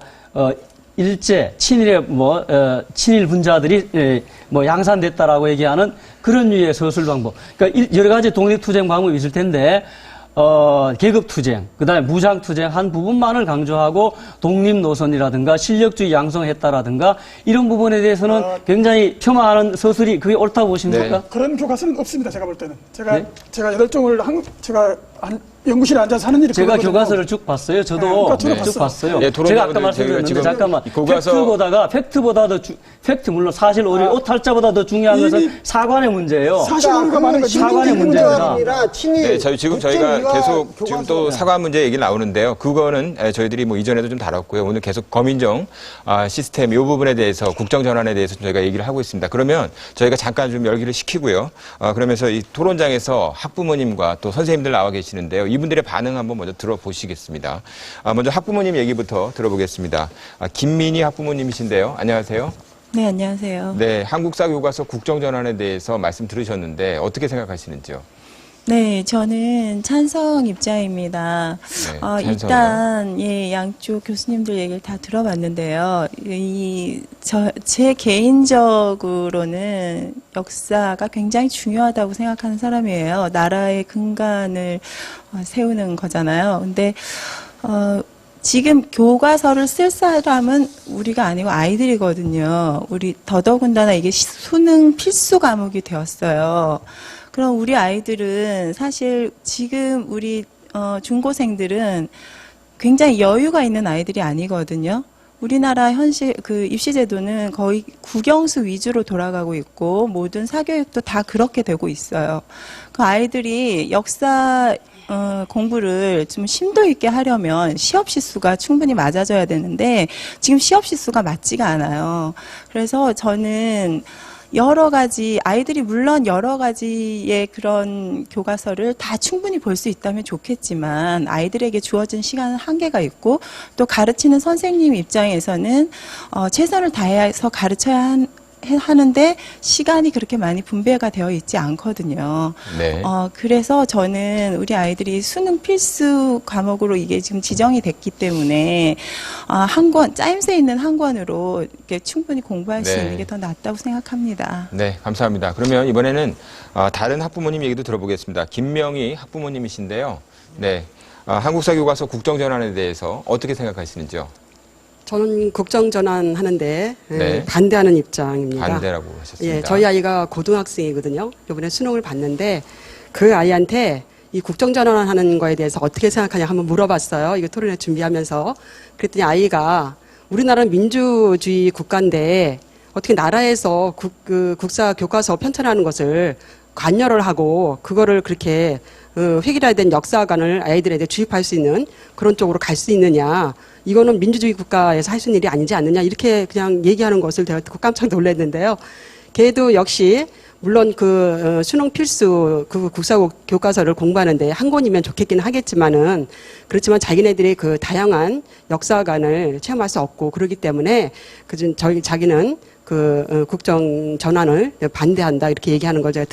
일제 친일의 친일 분자들이 양산됐다라고 얘기하는 그런 류의 서술 방법. 그러니까 여러 가지 독립투쟁 방법이 있을 텐데 계급투쟁, 그 다음에 무장투쟁 한 부분만을 강조하고 독립노선이라든가 실력주의 양성했다라든가 이런 부분에 대해서는 굉장히 폄하하는 서술이 그게 옳다고 보십니까? 네. 그런 교과서는 없습니다. 제가 볼 때는. 제가 8종을 제가 연구실에 앉아서 하는 일이 제가 교과서를 쭉 봤어요. 저도 쭉 봤어요. 네, 제가 아까 말씀드렸는데 잠깐만 팩트보다 더 팩트 물론 사실 오류 오탈자보다 더 중요한 것은 사관의 문제예요. 사실 오류가 많은 거 사관의 문제입니다. 네, 지금 저희가 계속 지금 또 사관 문제 얘기 나오는데요. 그거는 저희들이 이전에도 좀 다뤘고요. 오늘 계속 검인정 시스템 이 부분에 대해서 국정 전환에 대해서 저희가 얘기를 하고 있습니다. 그러면 저희가 잠깐 좀 열기를 식히고요. 그러면서 이 토론장에서 학부모님과 또 선생님들 나와 계시는데요. 이분들의 반응 한번 먼저 들어보시겠습니다. 먼저 학부모님 얘기부터 들어보겠습니다. 김민희 학부모님이신데요. 안녕하세요. 네, 안녕하세요. 네, 한국사 교과서 국정 전환에 대해서 말씀 들으셨는데 어떻게 생각하시는지요? 네, 저는 찬성 입장입니다. 네, 일단 양쪽 교수님들 얘기를 다 들어봤는데요. 제 개인적으로는 역사가 굉장히 중요하다고 생각하는 사람이에요. 나라의 근간을 세우는 거잖아요. 근데 지금 교과서를 쓸 사람은 우리가 아니고 아이들이거든요. 우리 더더군다나 이게 수능 필수 과목이 되었어요. 그럼 우리 아이들은 사실 지금 우리 중고생들은 굉장히 여유가 있는 아이들이 아니거든요. 우리나라 현실 그 입시 제도는 거의 국영수 위주로 돌아가고 있고 모든 사교육도 다 그렇게 되고 있어요. 그 아이들이 역사 공부를 좀 심도 있게 하려면 시업 시수가 충분히 맞아져야 되는데 지금 시업 시수가 맞지가 않아요. 그래서 저는 여러 가지 아이들이 물론 여러 가지의 그런 교과서를 다 충분히 볼 수 있다면 좋겠지만 아이들에게 주어진 시간은 한계가 있고 또 가르치는 선생님 입장에서는 최선을 다해서 가르쳐야 하는데 시간이 그렇게 많이 분배가 되어 있지 않거든요. 네. 그래서 저는 우리 아이들이 수능 필수 과목으로 이게 지금 지정이 됐기 때문에 한 권, 짜임새 있는 한 권으로 이렇게 충분히 공부할 수 네. 있는 게 더 낫다고 생각합니다. 네, 감사합니다. 그러면 이번에는 다른 학부모님 얘기도 들어보겠습니다. 김명희 학부모님이신데요. 네, 한국사 교과서 국정전환에 대해서 어떻게 생각하시는지요? 저는 국정전환 하는데 네. 반대하는 입장입니다. 반대라고 하셨습니다. 예, 저희 아이가 고등학생이거든요. 이번에 수능을 봤는데 그 아이한테 이 국정전환 하는 거에 대해서 어떻게 생각하냐 한번 물어봤어요. 이거 토론회 준비하면서. 그랬더니 아이가 우리나라는 민주주의 국가인데 어떻게 나라에서 국사 교과서 편찬하는 것을 관여를 하고 그거를 그렇게 획일화된 역사관을 아이들에게 주입할 수 있는 그런 쪽으로 갈 수 있느냐. 이거는 민주주의 국가에서 할 수 있는 일이 아니지 않느냐. 이렇게 그냥 얘기하는 것을 제가 듣고 깜짝 놀랐는데요. 걔도 역시 물론 수능 필수 국사 교과서를 공부하는데 한 권이면 좋겠긴 하겠지만은 그렇지만 자기네들이 그 다양한 역사관을 체험할 수 없고 그러기 때문에 자기는 국정 전환을 반대한다 이렇게 얘기하는 걸 제가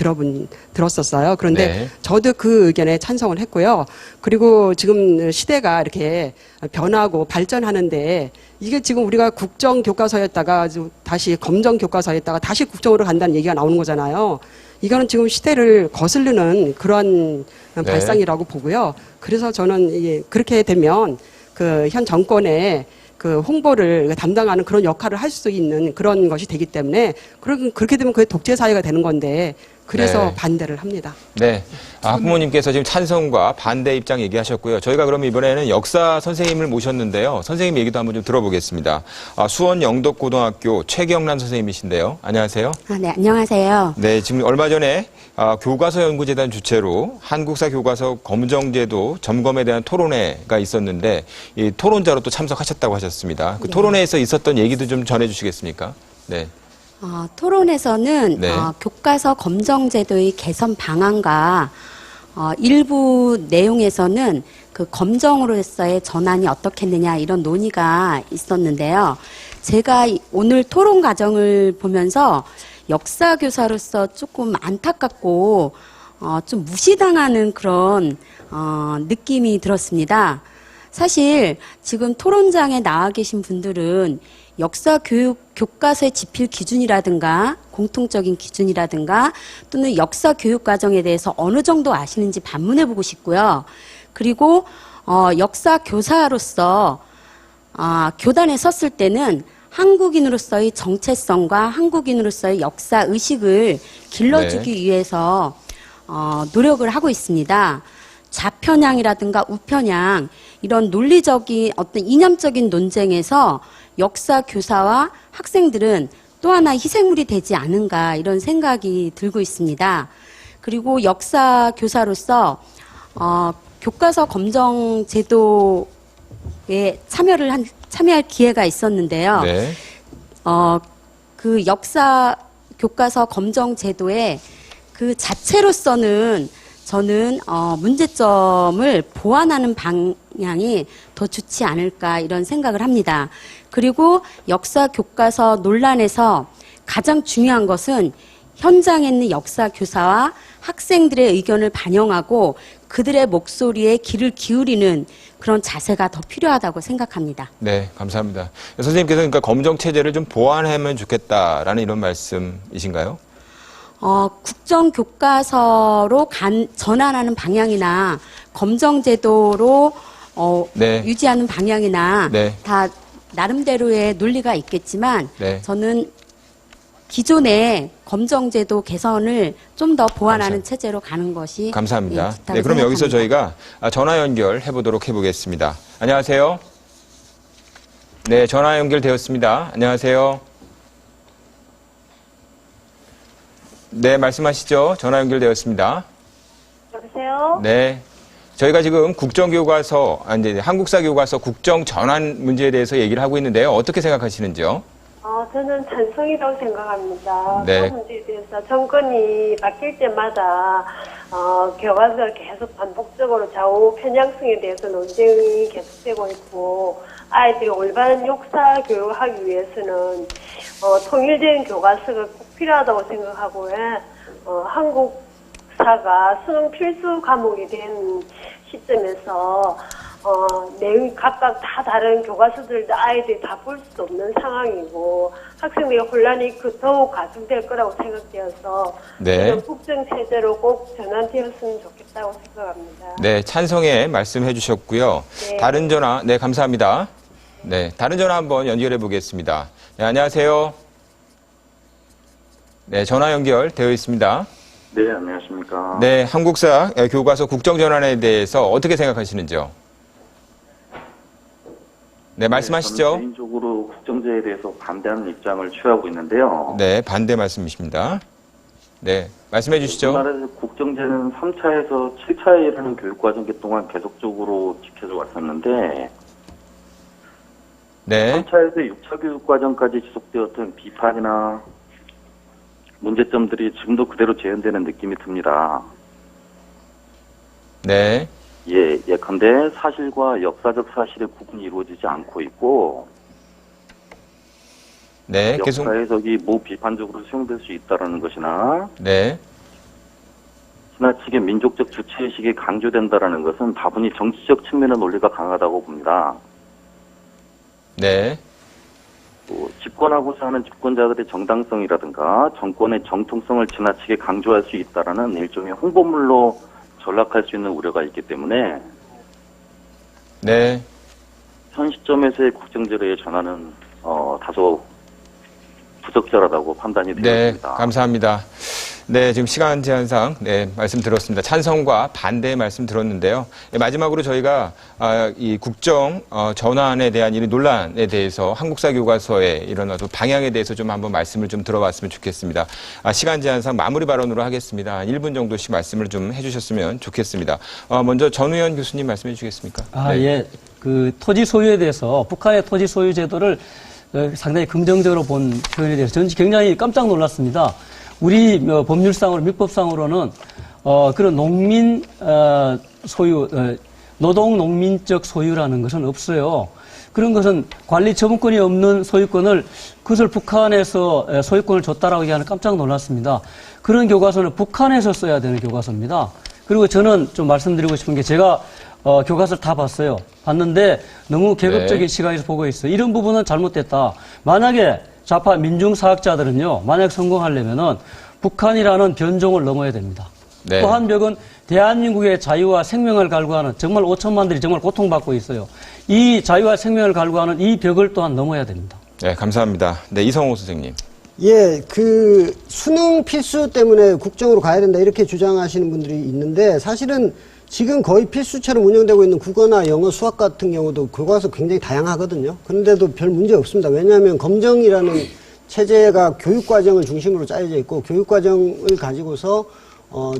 들었었어요. 그런데 네. 저도 그 의견에 찬성을 했고요. 그리고 지금 시대가 이렇게 변하고 발전하는데 이게 지금 우리가 국정 교과서였다가 다시 검정 교과서였다가 다시 국정으로 간다는 얘기가 나오는 거잖아요. 이거는 지금 시대를 거스르는 그런 네. 발상이라고 보고요. 그래서 저는 그렇게 되면 현 정권의 홍보를 담당하는 그런 역할을 할 수 있는 그런 것이 되기 때문에 그렇게 되면 그게 독재 사회가 되는 건데 그래서 네. 반대를 합니다. 네. 학부모님께서 지금 찬성과 반대 입장 얘기하셨고요. 저희가 그러면 이번에는 역사 선생님을 모셨는데요. 선생님 얘기도 한번 좀 들어보겠습니다. 수원 영덕고등학교 최경란 선생님이신데요. 안녕하세요. 네, 안녕하세요. 네, 지금 얼마 전에 교과서연구재단 주최로 한국사 교과서 검정제도 점검에 대한 토론회가 있었는데 이 토론자로 또 참석하셨다고 하셨습니다. 그 네. 토론회에서 있었던 얘기도 좀 전해주시겠습니까? 네. 토론에서는 네. 교과서 검정제도의 개선 방안과 일부 내용에서는 그 검정으로서의 전환이 어떻겠느냐 이런 논의가 있었는데요. 제가 오늘 토론 과정을 보면서 역사교사로서 조금 안타깝고 좀 무시당하는 그런 느낌이 들었습니다. 사실 지금 토론장에 나와 계신 분들은 역사 교육 교과서의 지필 기준이라든가 공통적인 기준이라든가 또는 역사 교육 과정에 대해서 어느 정도 아시는지 반문해 보고 싶고요. 그리고 역사 교사로서 교단에 섰을 때는 한국인으로서의 정체성과 한국인으로서의 역사 의식을 길러주기 위해서 노력을 하고 있습니다. 좌편향이라든가 우편향 이런 논리적인 어떤 이념적인 논쟁에서 역사 교사와 학생들은 또 하나 희생물이 되지 않은가 이런 생각이 들고 있습니다. 그리고 역사 교사로서 교과서 검정 제도에 참여할 기회가 있었는데요. 네. 그 역사 교과서 검정 제도에 그 자체로서는 저는 문제점을 보완하는 방향이 더 좋지 않을까 이런 생각을 합니다. 그리고 역사 교과서 논란에서 가장 중요한 것은 현장에 있는 역사 교사와 학생들의 의견을 반영하고 그들의 목소리에 귀를 기울이는 그런 자세가 더 필요하다고 생각합니다. 네, 감사합니다. 선생님께서 그러니까 검정 체제를 좀 보완하면 좋겠다라는 이런 말씀이신가요? 국정 교과서로 전환하는 방향이나 검정 제도로 네. 유지하는 방향이나 네. 다 나름대로의 논리가 있겠지만 네. 저는 기존의 검정제도 개선을 좀 더 보완하는 체제로 가는 것이 감사합니다. 예, 좋다고 네, 그럼 여기서 생각합니다. 저희가 전화 연결해 보도록 해보겠습니다. 안녕하세요. 네, 전화 연결되었습니다. 안녕하세요. 네, 말씀하시죠. 전화 연결되었습니다. 여보세요? 네. 저희가 지금 국정교과서, 이제 한국사 교과서 국정 전환 문제에 대해서 얘기를 하고 있는데요. 어떻게 생각하시는지요? 저는 찬성이라고 생각합니다. 네. 그 문제에 대해서 정권이 바뀔 때마다 교과서가 계속 반복적으로 좌우 편향성에 대해서 논쟁이 계속되고 있고 아이들이 올바른 역사 교육을 하기 위해서는 통일된 교과서가 꼭 필요하다고 생각하고요. 한국사가 수능 필수 과목이 된 시점에서 내용이 각각 다 다른 교과서들도 아이들이 다 볼 수 없는 상황이고 학생들의 혼란이 더욱 가중될 거라고 생각되어서 네. 이런 국정 체제로 꼭 전환되었으면 좋겠다고 생각합니다. 네, 찬성에 말씀해 주셨고요. 네. 다른 전화, 네, 감사합니다. 네, 다른 전화 한번 연결해 보겠습니다. 네, 안녕하세요. 네, 전화 연결되어 있습니다. 네, 안녕하십니까. 네, 한국사 교과서 국정 전환에 대해서 어떻게 생각하시는지요? 네, 말씀하시죠. 저는 개인적으로 국정제에 대해서 반대하는 입장을 취하고 있는데요. 네, 반대 말씀이십니다. 네, 말씀해 주시죠. 우리나라에서 국정제는 3차에서 7차에 이르는 교육과정기 동안 계속적으로 지켜져 왔었는데 네. 3차에서 6차 교육과정까지 지속되었던 비판이나 문제점들이 지금도 그대로 재현되는 느낌이 듭니다. 네. 예컨대 사실과 역사적 사실의 구분이 이루어지지 않고 있고 네, 계속. 역사 해석이 비판적으로 수용될 수 있다는 것이나 네. 지나치게 민족적 주체의식이 강조된다는 것은 다분히 정치적 측면의 논리가 강하다고 봅니다. 네. 또 집권하고자 하는 집권자들의 정당성이라든가 정권의 정통성을 지나치게 강조할 수 있다는 일종의 홍보물로 전락할 수 있는 우려가 있기 때문에 네. 현 시점에서의 국정제도의 전환은 다소 부적절하다고 판단이 네, 되었습니다. 감사합니다. 네, 지금 시간 제한상 말씀 들었습니다. 찬성과 반대의 말씀 들었는데요. 마지막으로 저희가 이 국정 전환에 대한 이 논란에 대해서 한국사 교과서의 이런 어떤 방향에 대해서 좀 한번 말씀을 좀 들어봤으면 좋겠습니다. 시간 제한상 마무리 발언으로 하겠습니다. 1분 정도씩 말씀을 좀 해주셨으면 좋겠습니다. 먼저 전우현 교수님 말씀해 주시겠습니까? 네. 예. 그 토지 소유에 대해서 북한의 토지 소유 제도를 상당히 긍정적으로 본 표현에 대해서 저는 굉장히 깜짝 놀랐습니다. 우리 법률상으로, 민법상으로는 그런 농민 소유, 노동 농민적 소유라는 것은 없어요. 그런 것은 관리 처분권이 없는 소유권을 그것을 북한에서 소유권을 줬다라고 얘기하는 깜짝 놀랐습니다. 그런 교과서는 북한에서 써야 되는 교과서입니다. 그리고 저는 좀 말씀드리고 싶은 게 제가 교과서를 다 봤어요. 봤는데 너무 계급적인 시각에서 보고 있어요. 이런 부분은 잘못됐다. 만약에 좌파 민중사학자들은요, 만약 성공하려면은 북한이라는 변종을 넘어야 됩니다. 네. 또 한 벽은 대한민국의 자유와 생명을 갈구하는 정말 5천만들이 정말 고통받고 있어요. 이 자유와 생명을 갈구하는 이 벽을 또한 넘어야 됩니다. 네, 감사합니다. 네, 이성호 선생님. 예, 그 수능 필수 때문에 국정으로 가야 된다 이렇게 주장하시는 분들이 있는데 사실은 지금 거의 필수처럼 운영되고 있는 국어나 영어, 수학 같은 경우도 교과서 굉장히 다양하거든요. 그런데도 별 문제 없습니다. 왜냐하면 검정이라는 체제가 교육과정을 중심으로 짜여져 있고 교육과정을 가지고서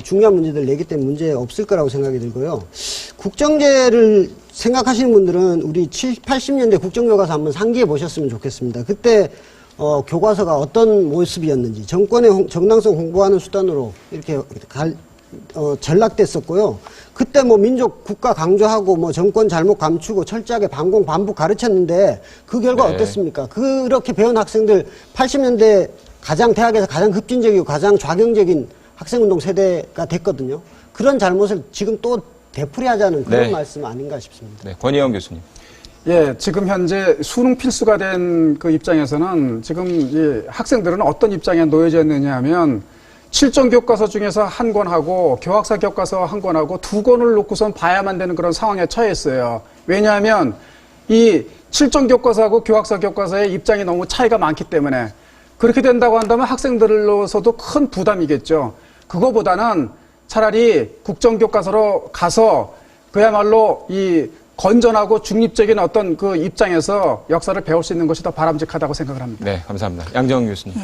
중요한 문제들을 내기 때문에 문제 없을 거라고 생각이 들고요. 국정제를 생각하시는 분들은 우리 70, 80년대 국정교과서 한번 상기해 보셨으면 좋겠습니다. 그때 교과서가 어떤 모습이었는지 정권의 정당성 홍보하는 수단으로 이렇게 전락됐었고요. 그때 뭐 민족 국가 강조하고 뭐 정권 잘못 감추고 철저하게 반공 반복 가르쳤는데 그 결과 네. 어땠습니까? 그렇게 배운 학생들 80년대 대학에서 가장 급진적이고 가장 좌경적인 학생운동 세대가 됐거든요. 그런 잘못을 지금 또 되풀이하자는 그런 네. 말씀 아닌가 싶습니다. 네, 권희영 교수님. 예, 지금 현재 수능 필수가 된 그 입장에서는 지금 이 학생들은 어떤 입장에 놓여져 있느냐 하면 실전 교과서 중에서 한 권하고 교학사 교과서 한 권하고 두 권을 놓고선 봐야만 되는 그런 상황에 처했어요. 왜냐하면 이 실전 교과서하고 교학사 교과서의 입장이 너무 차이가 많기 때문에 그렇게 된다고 한다면 학생들로서도 큰 부담이겠죠. 그거보다는 차라리 국정교과서로 가서 그야말로 이 건전하고 중립적인 어떤 그 입장에서 역사를 배울 수 있는 것이 더 바람직하다고 생각을 합니다. 네, 감사합니다. 양정훈 교수님.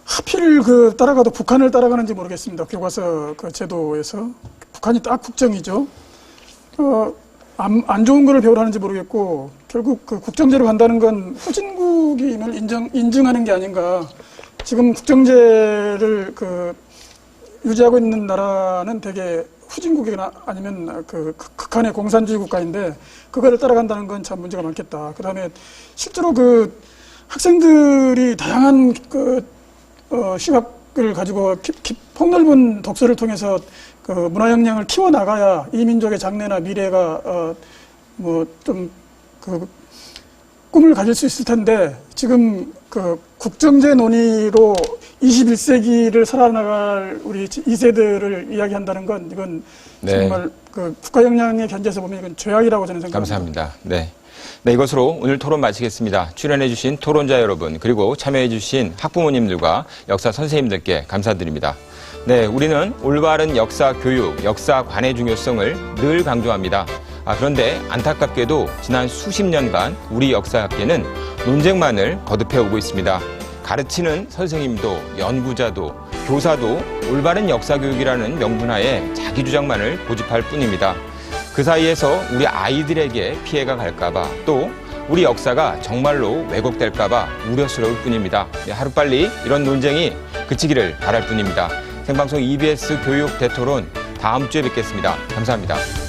하필 따라가도 북한을 따라가는지 모르겠습니다. 교과서 그 제도에서. 북한이 딱 국정이죠. 안 좋은 거를 배우라는지 모르겠고, 결국 그 국정제로 간다는 건 후진국임을 인증하는 게 아닌가. 지금 국정제를 유지하고 있는 나라는 되게 후진국이나 아니면 극한의 공산주의 국가인데, 그거를 따라간다는 건 참 문제가 많겠다. 그 다음에 실제로 학생들이 다양한 시각을 가지고 폭넓은 독서를 통해서 문화 역량을 키워나가야 이 민족의 장래나 미래가 꿈을 가질 수 있을 텐데, 지금 국정제 논의로 21세기를 살아나갈 우리 2세들을 이야기한다는 건 이건 정말 국가 역량의 견제에서 보면 이건 죄악이라고 저는 생각합니다. 감사합니다. 네. 네, 이것으로 오늘 토론 마치겠습니다. 출연해주신 토론자 여러분, 그리고 참여해주신 학부모님들과 역사 선생님들께 감사드립니다. 네, 우리는 올바른 역사 교육, 역사관의 중요성을 늘 강조합니다. 그런데 안타깝게도 지난 수십 년간 우리 역사학계는 논쟁만을 거듭해오고 있습니다. 가르치는 선생님도, 연구자도, 교사도 올바른 역사교육이라는 명분하에 자기 주장만을 고집할 뿐입니다. 그 사이에서 우리 아이들에게 피해가 갈까봐, 또 우리 역사가 정말로 왜곡될까봐 우려스러울 뿐입니다. 하루빨리 이런 논쟁이 그치기를 바랄 뿐입니다. 생방송 EBS 교육 대토론 다음 주에 뵙겠습니다. 감사합니다.